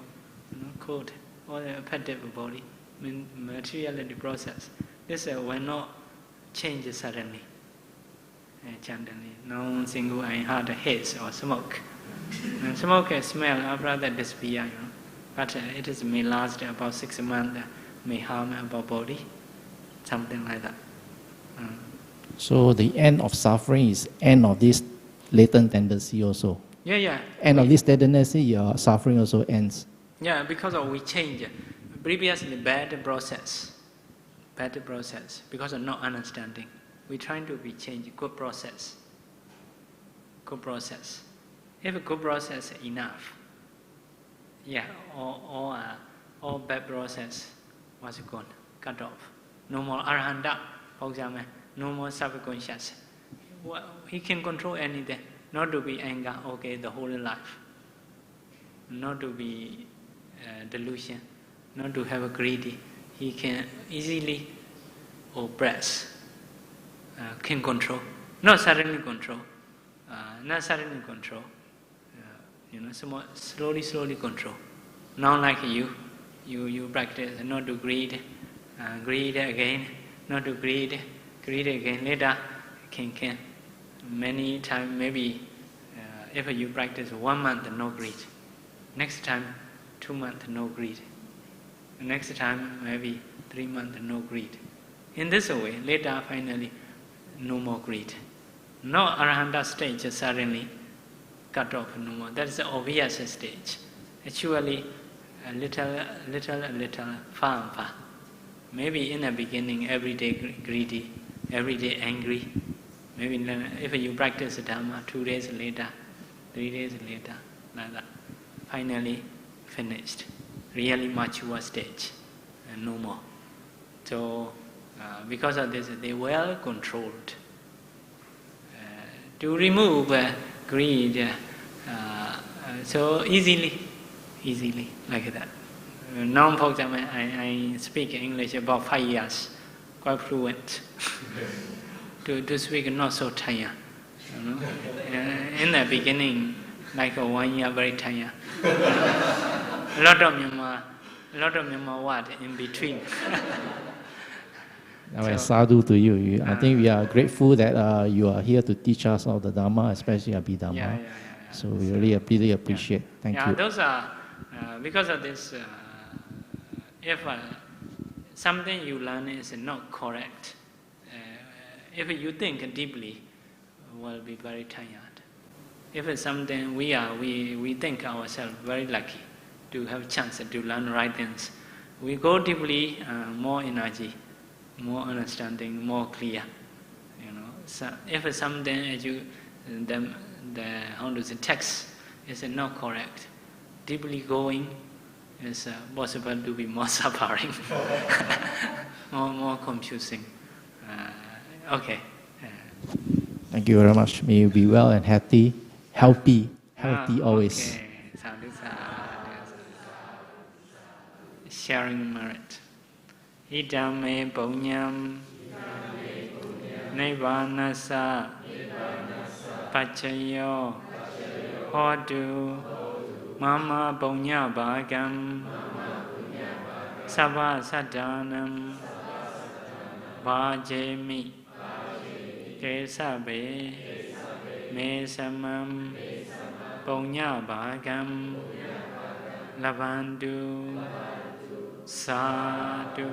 you know, code, or the effective body, materiality process. This will not change suddenly. No single I had a haze or smoke. And smoke smell after that disappear, you know. But it may last about 6 months, may harm our body, something like that. So the end of suffering is end of this latent tendency also. Yeah. End of this tendency, your suffering also ends. Yeah, because we change. Previously bad process, because of not understanding. We're trying to be changed, good process. If a good process is enough, yeah, all bad process was gone, cut off. No more arahanta, for example, no more subconscious. Well, he can control anything, not to be anger, okay, the whole life. Not to be delusion, not to have a greedy. He can easily oppress, can control, not suddenly control, slowly control. Not like you practice not to greed, greed again, not to greed again. Later, can many times maybe if you practice 1 month no greed, next time 2 months no greed, next time maybe 3 months no greed. In this way, later finally no more greed. No arahanta stage suddenly cut off no more. That is the obvious stage. Actually, a little, far. Maybe in the beginning, every day greedy, every day angry. Maybe if you practice Dhamma, 2 days later, 3 days later, like that. Finally finished. Really mature stage, and no more. So, because of this, they well controlled. To remove greed so easily, like that. Now, for example, I speak English about 5 years, quite fluent. to speak not so tired. In the beginning, like 1 year, very tired. A lot of Myanmar word in between. Sadhu to you. I think we are grateful that you are here to teach us all the Dhamma, especially Abhidhamma. Yeah. So we really appreciate. Thank you. Those are because of this. If something you learn is not correct, if you think deeply, will be very tired. If it's something we think ourselves very lucky to have chance to learn right things, we go deeply, more energy, more understanding, more clear. So if it's something the text is not correct, deeply going is possible to be more suffering, more confusing. Okay. Thank you very much. May you be well and healthy always. Okay. Sharing merit. Idame punyam nibbanasa pachayo hodu mama punya bhagam sabha sadanam bhajemi kesabe me samam punya bhagam lavandu sadhu